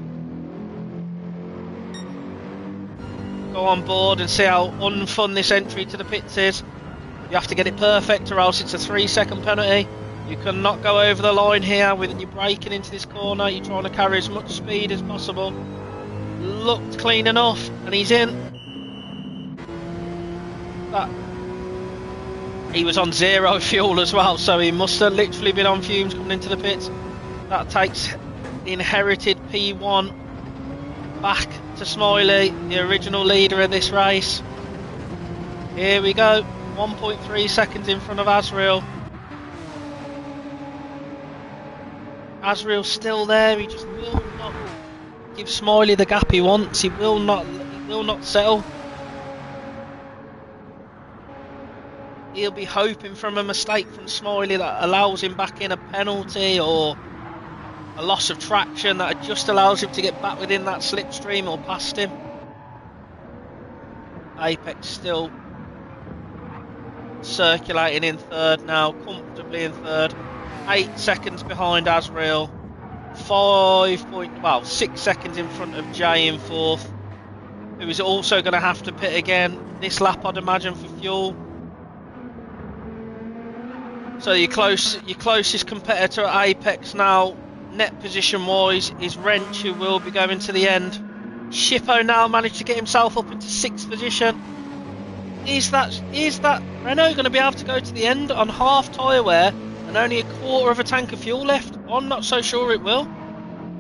Go on board and see how unfun this entry to the pits is. You have to get it perfect or else it's a 3-second penalty. You cannot go over the line here when you're braking into this corner. You're trying to carry as much speed as possible. Looked clean enough and he's in. He was on 0 fuel as well, so he must have literally been on fumes coming into the pits. That takes the inherited P1 back to Smiley, the original leader of this race. Here we go, 1.3 seconds in front of Azrael. Azrael's still there, he just will not give Smiley the gap he wants. He will not settle. He'll be hoping from a mistake from Smiley that allows him back in a penalty or a loss of traction that just allows him to get back within that slipstream or past him. Apex still circulating in third now, comfortably in third. 8 seconds behind Azrael. 6 seconds in front of Jay in fourth, who is also going to have to pit again this lap, I'd imagine, for fuel. So your closest competitor at Apex now, net position wise, is Wrench, who will be going to the end. Shippo now managed to get himself up into 6th position. Is that Renault going to be able to go to the end on half tyre wear and only a quarter of a tank of fuel left? I'm not so sure it will.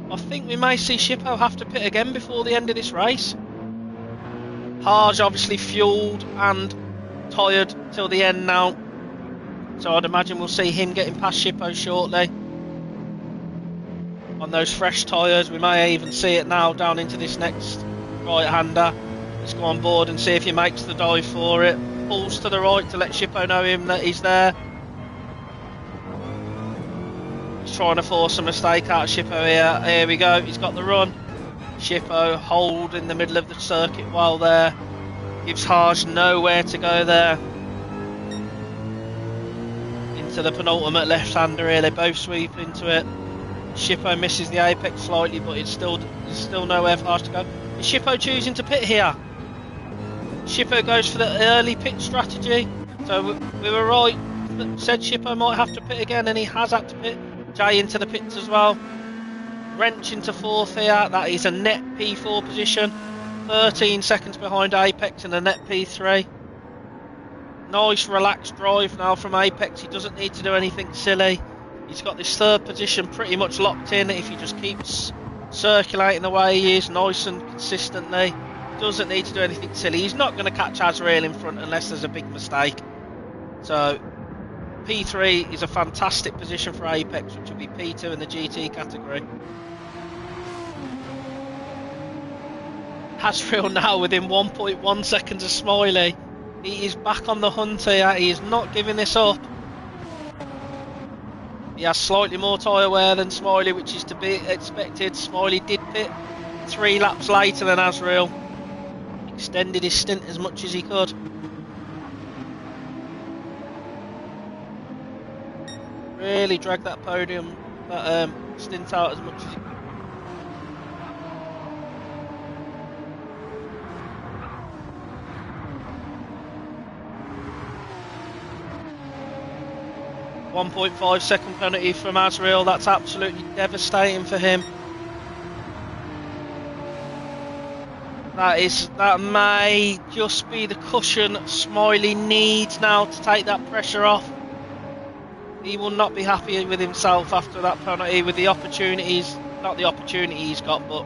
I think we may see Shippo have to pit again before the end of this race. Haj obviously fueled and tyred till the end now, so I'd imagine we'll see him getting past Shippo shortly. On those fresh tyres, we may even see it now down into this next right-hander. Let's go on board and see if he makes the dive for it. Pulls to the right to let Shippo know him that he's there. He's trying to force a mistake out of Shippo here. Here we go, he's got the run. Shippo hold in the middle of the circuit while there. Gives Haj nowhere to go there. Into the penultimate left-hander here, they both sweep into it. Shippo misses the apex slightly, but there's still nowhere for Haj to go. Is Shippo choosing to pit here? Shippo goes for the early pit strategy. So we were right, said Shippo might have to pit again, and he has had to pit. Jay into the pits as well. Wrench into fourth here, that is a net P4 position. 13 seconds behind Apex in a net P3. Nice relaxed drive now from Apex, he doesn't need to do anything silly. He's got this third position pretty much locked in if he just keeps circulating the way he is, nice and consistently. Doesn't need to do anything silly. He's not going to catch Azrael in front unless there's a big mistake. So P3 is a fantastic position for Apex, which will be P2 in the GT category. Azrael now within 1.1 seconds of Smiley. He is back on the hunt here. He is not giving this up. He has slightly more tyre wear than Smiley, which is to be expected. Smiley did pit 3 laps later than Azrael. Extended his stint as much as he could. Really dragged that podium, that stint out as much as he could. .5 second penalty from Azrael, that's absolutely devastating for him. That may just be the cushion Smiley needs now to take that pressure off. He will not be happy with himself after that penalty, with the opportunities, not the opportunity he's got, but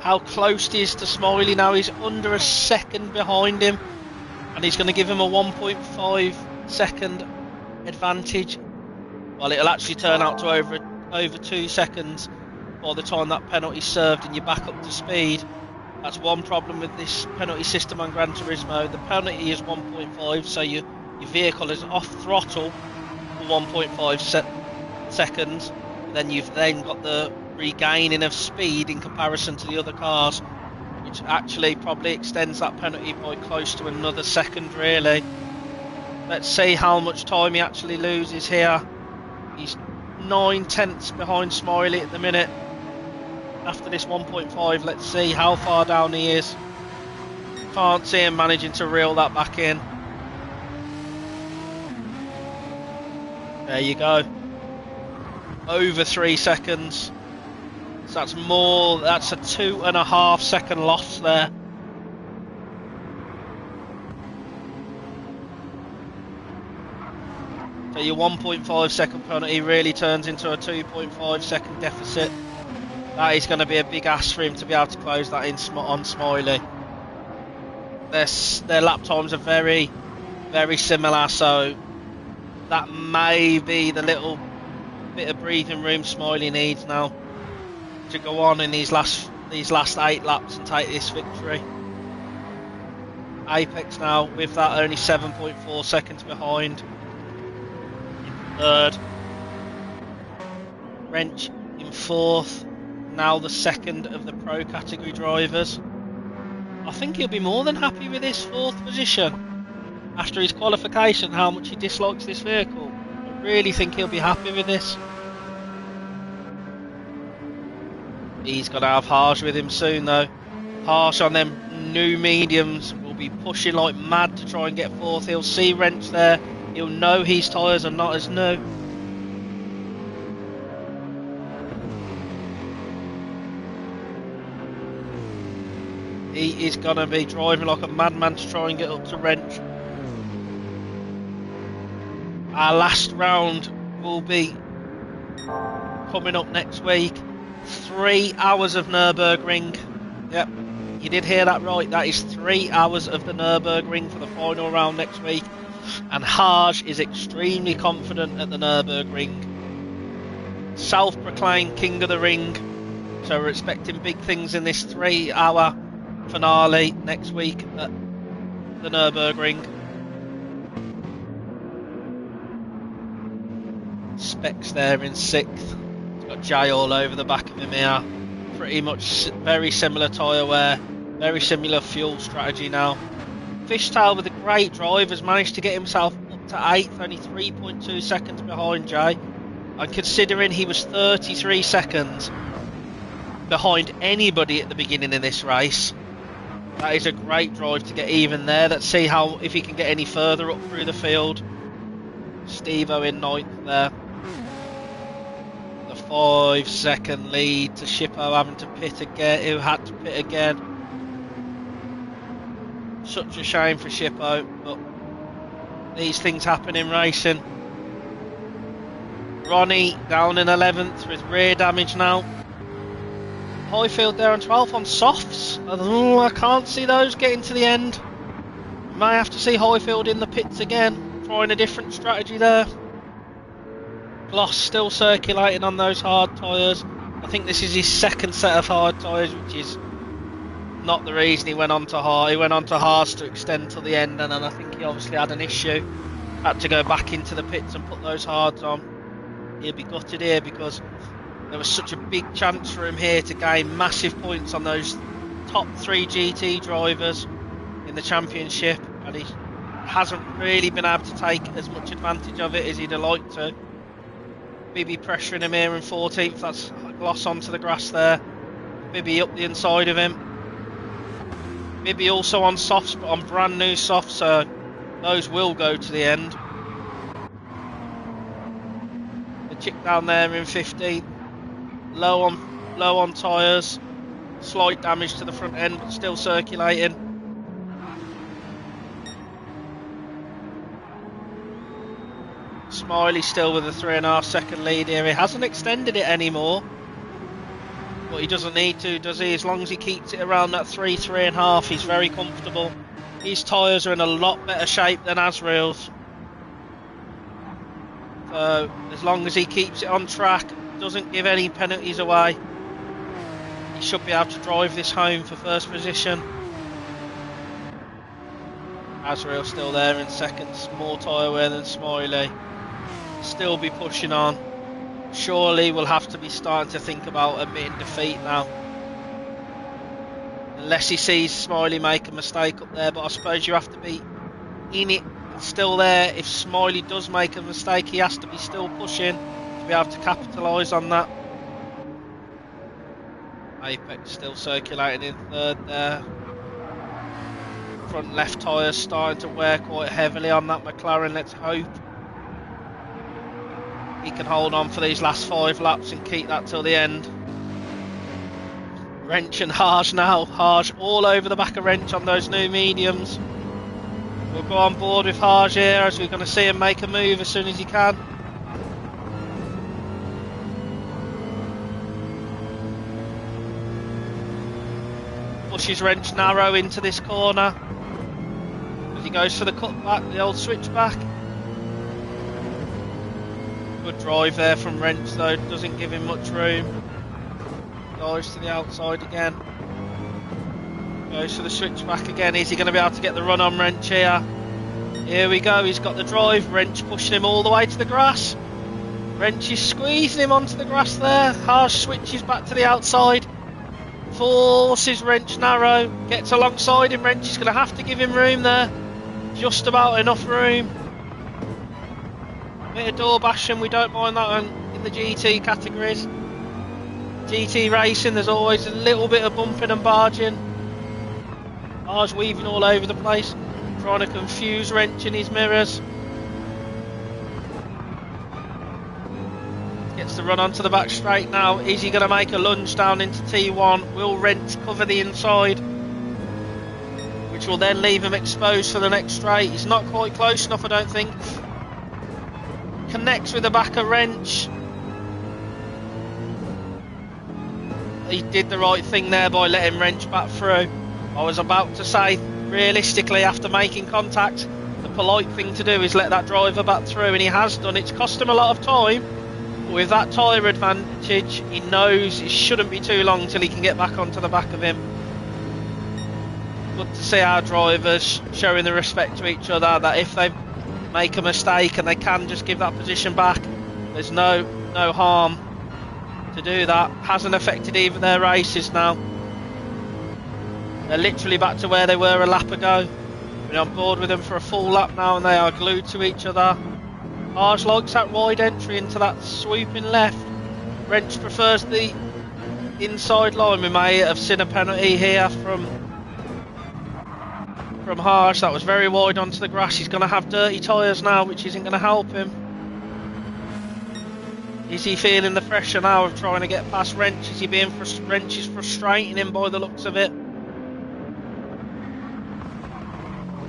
how close he is to Smiley now. He's under a second behind him, and he's going to give him a 1.5 second advantage. Well, it'll actually turn out to over 2 seconds by the time that penalty's served and you're back up to speed. That's one problem with this penalty system on Gran Turismo. The penalty is 1.5, so your vehicle is off throttle for 1.5 seconds. Then you've then got the regaining of speed in comparison to the other cars, which actually probably extends that penalty by close to another second, really. Let's see how much time he actually loses here. He's 9 tenths behind Smiley at the minute. After this 1.5, let's see how far down he is. Can't see him managing to reel that back in. There you go. Over 3 seconds. So that's a 2.5 second loss there. So your 1.5 second penalty really turns into a 2.5 second deficit. That is going to be a big ask for him to be able to close that in on Smiley. Their lap times are very, very similar, so that may be the little bit of breathing room Smiley needs now to go on in these last 8 laps and take this victory. Apex now with that only 7.4 seconds behind in third. Wrench in fourth. Now the second of the pro category drivers. I think he'll be more than happy with this 4th position after his qualification, how much he dislikes this vehicle. I really think he'll be happy with this. He's got to have Harsh with him soon though. Harsh on them new mediums will be pushing like mad to try and get 4th. He'll see Wrench there. He'll know his tyres are not as new. He is going to be driving like a madman to try and get up to Wrench. Our last round will be coming up next week. 3 hours of Nürburgring. Yep, you did hear that right. That is 3 hours of the Nürburgring for the final round next week. And Harj is extremely confident at the Nürburgring. Self-proclaimed king of the ring. So we're expecting big things in this 3-hour finale next week at the Nürburgring. Specs there in 6th. He's got Jay all over the back of him here. Pretty much very similar tyre wear, very similar fuel strategy now. Fishtail with a great drive has managed to get himself up to 8th, only 3.2 seconds behind Jay. And considering he was 33 seconds behind anybody at the beginning of this race, that is a great drive to get even there. Let's see if he can get any further up through the field. Steve-O in 9th there. The 5-second lead to Shippo having to pit again, who had to pit again. Such a shame for Shippo, but these things happen in racing. Ronnie down in 11th with rear damage now. Highfield there on 12th on softs. I can't see those getting to the end. May have to see Highfield in the pits again, trying a different strategy there. Gloss still circulating on those hard tyres. I think this is his 2nd set of hard tyres, which is not the reason he went on to hard. He went on to hards to extend till the end, and then I think he obviously had an issue. Had to go back into the pits and put those hards on. He'll be gutted here because there was such a big chance for him here to gain massive points on those top 3 GT drivers in the championship, and he hasn't really been able to take as much advantage of it as he'd have liked to. Bibby pressuring him here in 14th, that's a gloss onto the grass there. Bibby up the inside of him. Bibby also on softs, but on brand new softs, so those will go to the end. The chick down there in 15th. Low on tyres. Slight damage to the front end, but still circulating. Smiley still with a 3.5 second lead here. He hasn't extended it anymore, but he doesn't need to, does he? As long as he keeps it around that 3.5, he's very comfortable. His tyres are in a lot better shape than Azrael's. So as long as he keeps it on track, doesn't give any penalties away, he should be able to drive this home for first position. Azrael still there in seconds, more tyre wear than Smiley. Still be pushing on. Surely we'll have to be starting to think about admitting defeat now. Unless he sees Smiley make a mistake up there, but I suppose you have to be in it, still there. If Smiley does make a mistake, he has to be still pushing to be able to capitalise on that. Apex still circulating in third there. Front left tyre starting to wear quite heavily on that McLaren, let's hope he can hold on for these last 5 laps and keep that till the end. Wrench and Harge now. Harge all over the back of Wrench on those new mediums. We'll go on board with Harge here as we're going to see him make a move as soon as he can. Pushes Wrench narrow into this corner as he goes for the cutback, the old switchback. Good drive there from Wrench though, doesn't give him much room. Goes to the outside again. Goes for the switchback again. Is he going to be able to get the run on Wrench here? Here we go, he's got the drive. Wrench pushing him all the way to the grass. Wrench is squeezing him onto the grass there. Harsh switches back to the outside. Forces Wrench narrow. Gets alongside him. Wrench is going to have to give him room there. Just about enough room. Bit of door bashing, we don't mind that in the GT categories. GT racing, there's always a little bit of bumping and barging. Cars weaving all over the place, trying to confuse Wrench in his mirrors. Gets the run onto the back straight now. Is he going to make a lunge down into T1? Will Wrench cover the inside? Which will then leave him exposed for the next straight. He's not quite close enough, I don't think. Connects with the back of Wrench. He did the right thing there by letting Wrench back through. I was about to say, realistically, after making contact, the polite thing to do is let that driver back through, and he has done. It's cost him a lot of time, but with that tyre advantage, he knows it shouldn't be too long till he can get back onto the back of him. Good to see our drivers showing the respect to each other, that if they make a mistake and they can just give that position back, there's no harm to do that. Hasn't affected either their races now. They're literally back to where they were a lap ago. Been on board with them for a full lap now and they are glued to each other. Harge likes that wide entry into that swooping left. Wrench prefers the inside line. We may have seen a penalty here from Harge. That was very wide onto the grass. He's going to have dirty tyres now, which isn't going to help him. Is he feeling the pressure now of trying to get past Wrench? Is he being Wrench is frustrating him by the looks of it.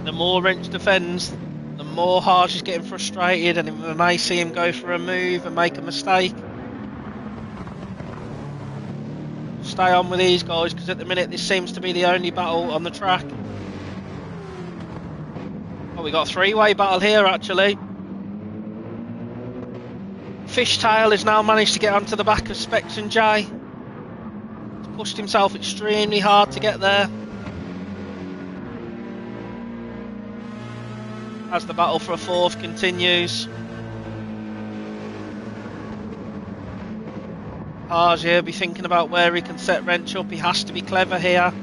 The more Wrench defends, the more Harge is getting frustrated, and we may see him go for a move and make a mistake. Stay on with these guys, because at the minute this seems to be the only battle on the track. Oh, we got a three-way battle here actually. Fishtail has now managed to get onto the back of Specs and Jay. He's pushed himself extremely hard to get there. As the battle for a fourth continues. Harge here be thinking about where he can set Wrench up. He has to be clever here.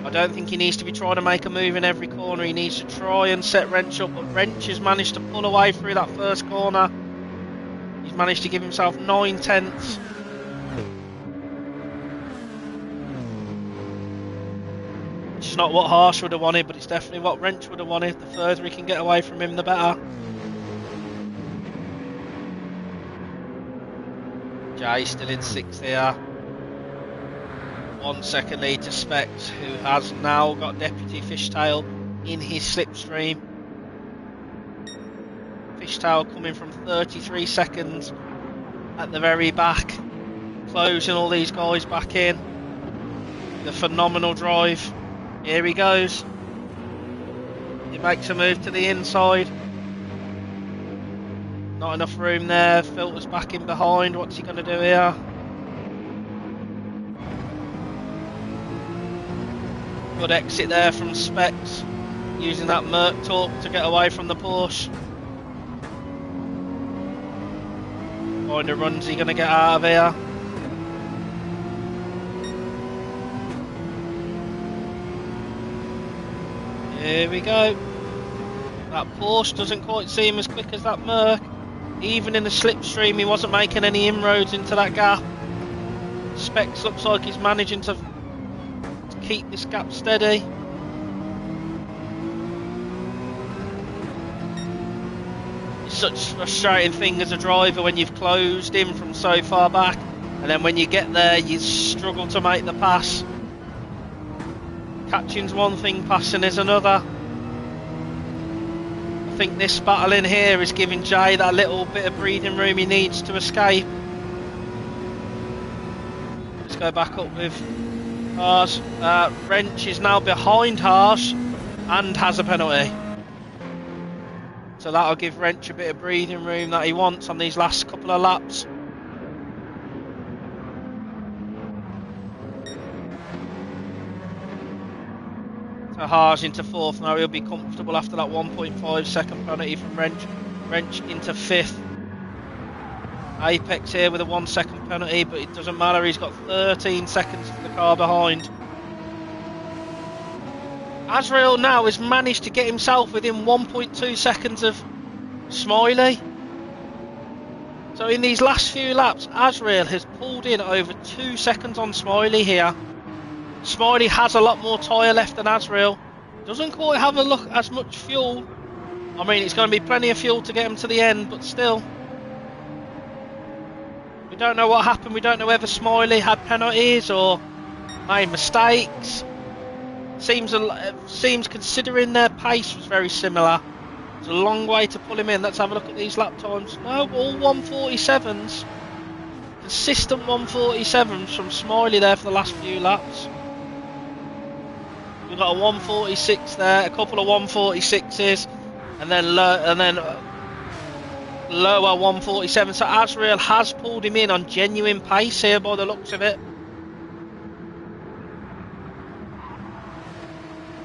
I don't think he needs to be trying to make a move in every corner. He needs to try and set Wrench up, but Wrench has managed to pull away through that first corner. He's managed to give himself 9 tenths. Which is not what Harge would have wanted, but it's definitely what Wrench would have wanted. The further he can get away from him, the better. Jay still in 6th here. 1 second lead to Specs, who has now got Deputy Fishtail in his slipstream. Fishtail coming from 33 seconds at the very back, closing all these guys back in. The phenomenal drive. Here he goes. He makes a move to the inside. Not enough room there. Filters back in behind. What's he going to do here? Good exit there from Specs, using that Merc torque to get away from the Porsche. What kind of runs he going to get out of here? Here we go. That Porsche doesn't quite seem as quick as that Merc. Even in the slipstream, he wasn't making any inroads into that gap. Specs looks like he's managing to keep this gap steady. It's such a frustrating thing as a driver when you've closed in from so far back, and then when you get there, you struggle to make the pass. Catching's one thing, passing is another. I think this battle in here is giving Jay that little bit of breathing room he needs to escape. Let's go back up with Haas. Wrench is now behind Haas and has a penalty. So that'll give Wrench a bit of breathing room that he wants on these last couple of laps. So Haas into 4th now, he'll be comfortable after that 1.5 second penalty from Wrench. Wrench into 5th. Apex here with a 1 second penalty, but it doesn't matter, he's got 13 seconds to the car behind. Azrael now has managed to get himself within 1.2 seconds of Smiley. So in these last few laps, Azrael has pulled in over 2 seconds on Smiley here. Smiley has a lot more tyre left than Azrael. Doesn't quite have as much fuel. I mean, it's going to be plenty of fuel to get him to the end, but still. We don't know what happened. We don't know whether Smiley had penalties or made mistakes. Seems considering their pace was very similar. It's a long way to pull him in. Let's have a look at these lap times. No, all 147s. Consistent 147s from Smiley there for the last few laps. We've got a 146 there, a couple of 146s, and then lower 147. So Azrael has pulled him in on genuine pace here by the looks of it.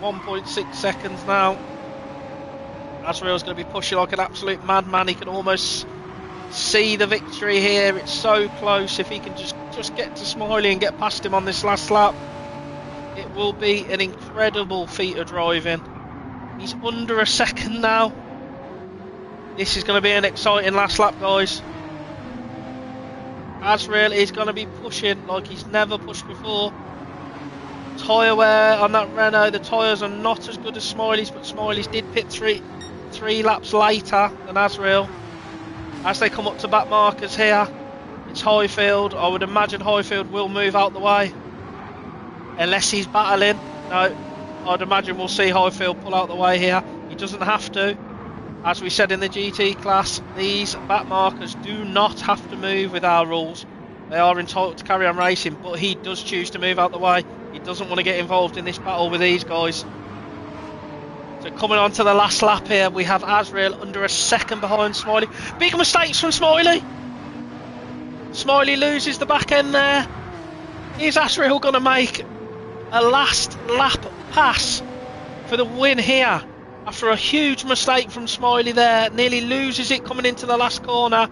1.6 seconds now. Azrael's going to be pushing like an absolute madman. He can almost see the victory here. It's so close. If he can just get to Smiley and get past him on this last lap, it will be an incredible feat of driving. He's under a second now. This is going to be an exciting last lap, guys. Azrael is going to be pushing like he's never pushed before. Tyre wear on that Renault, the tyres are not as good as Smiley's, but Smiley's did pit three laps later than Azrael. As they come up to back markers here, it's Highfield. I would imagine Highfield will move out the way. Unless he's battling. No, I'd imagine we'll see Highfield pull out the way here. He doesn't have to. As we said in the GT class, these back markers do not have to move with our rules. They are entitled to carry on racing, but he does choose to move out the way. He doesn't want to get involved in this battle with these guys. So coming on to the last lap here, we have Azrael under a second behind Smiley. Big mistakes from Smiley. Smiley loses the back end there. Is Azrael going to make a last lap pass for the win here? After a huge mistake from Smiley there, nearly loses it coming into the last corner.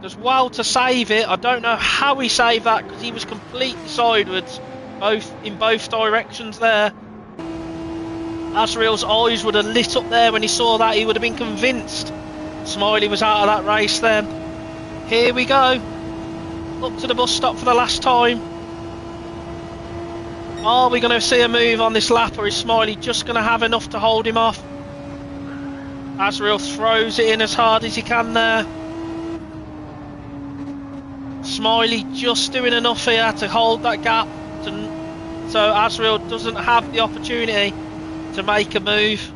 Does well to save it. I don't know how he saved that because he was completely sideways, in both directions there. Azrael's eyes would have lit up there when he saw that. He would have been convinced Smiley was out of that race then. Here we go. Up to the bus stop for the last time. Are we going to see a move on this lap, or is Smiley just going to have enough to hold him off? Azrael throws it in as hard as he can there. Smiley just doing enough here to hold that gap, to So Azrael doesn't have the opportunity to make a move.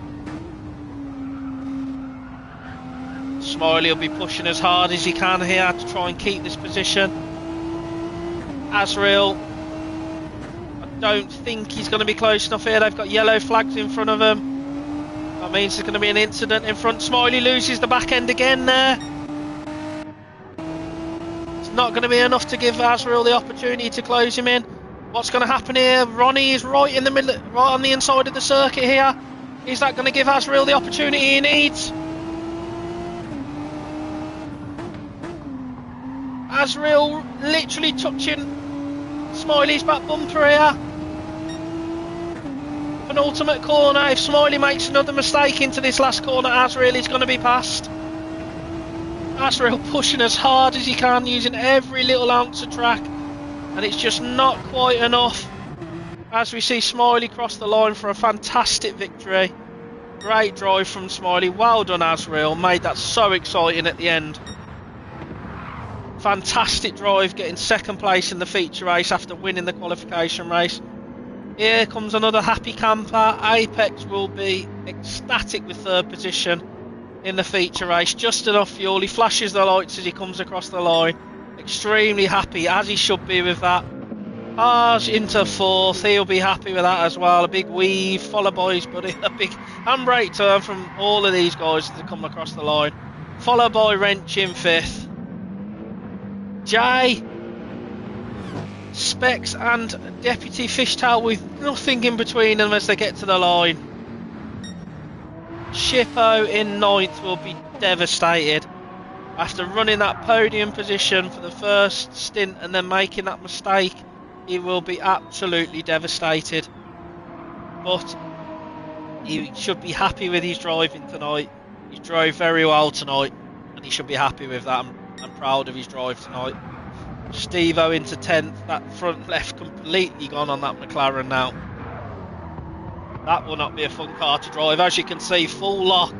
Smiley will be pushing as hard as he can here to try and keep this position. Azrael, I don't think he's going to be close enough here. They've got yellow flags in front of him. That means there's going to be an incident in front. Smiley loses the back end again there. It's not going to be enough to give Azrael the opportunity to close him in. What's going to happen here? Ronnie is right in the middle, right on the inside of the circuit here. Is that going to give Azrael the opportunity he needs? Azrael literally touching Smiley's back bumper here. Penultimate corner. If Smiley makes another mistake into this last corner, Azrael is going to be passed. Azrael pushing as hard as he can, using every little ounce of track, and it's just not quite enough. As we see Smiley cross the line for a fantastic victory. Great drive from Smiley. Well done, Azrael. Made that so exciting at the end. Fantastic drive, getting second place in the feature race after winning the qualification race. Here comes another happy camper. Apex will be ecstatic with third position in the feature race. Just enough fuel. He flashes the lights as he comes across the line. Extremely happy, as he should be with that. Harsh into fourth. He'll be happy with that as well. A big weave, followed by his buddy. A big handbrake turn from all of these guys to come across the line. Followed by Wrench in fifth. Jay, Specs and Deputy Fishtail with nothing in between them as they get to the line. Shippo in ninth will be devastated. After running that podium position for the first stint and then making that mistake, he will be absolutely devastated. But he should be happy with his driving tonight. He drove very well tonight and he should be happy with that. I'm proud of his drive tonight. Steve-O into 10th, that front left completely gone on that McLaren now. That will not be a fun car to drive. As you can see, full lock,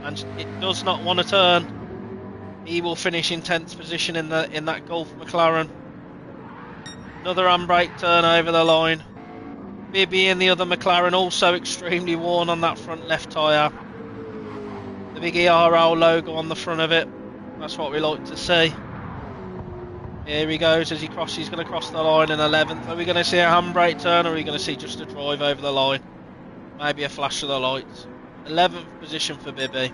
and it does not want to turn. He will finish in 10th position in that Gulf McLaren. Another handbrake turn over the line. Bibby in the other McLaren, also extremely worn on that front left tyre. The big ERL logo on the front of it. That's what we like to see. Here he goes as he crosses. He's going to cross the line in 11th. Are we going to see a handbrake turn, or are we going to see just a drive over the line? Maybe a flash of the lights. 11th position for Bibby.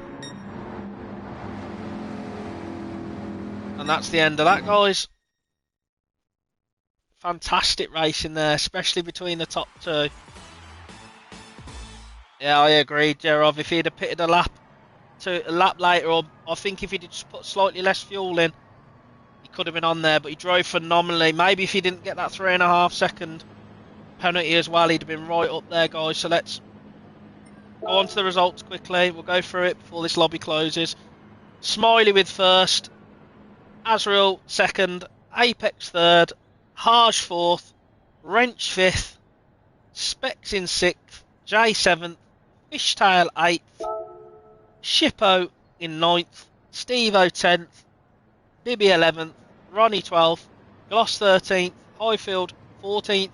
And that's the end of that, guys. Fantastic racing there, especially between the top two. Yeah, I agree, Gerov. If he'd have pitted a lap later, or I think if he'd just put slightly less fuel in, he could have been on there, but he drove phenomenally. Maybe if he didn't get that 3.5 second penalty as well, he'd have been right up there, guys. So let's go on to the results quickly. We'll go through it before this lobby closes. Smiley with first, Azrael second, Apex third, Harsh fourth, Wrench fifth, Specs in sixth, Jay seventh, Fishtail eighth, Shippo in ninth, Steve-O 10th, Bibby 11th, Ronnie 12th, Gloss 13th, Highfield 14th,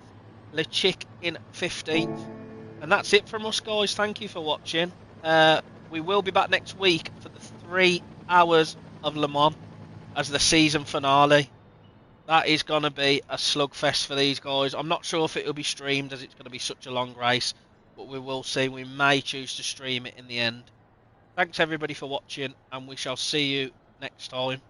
LeChick in 15th. And that's it from us, guys. Thank you for watching. We will be back next week for the 3 hours of Le Mans as the season finale. That is going to be a slugfest for these guys. I'm not sure if it will be streamed as it's going to be such a long race, but we will see. We may choose to stream it in the end. Thanks everybody for watching, and we shall see you next time.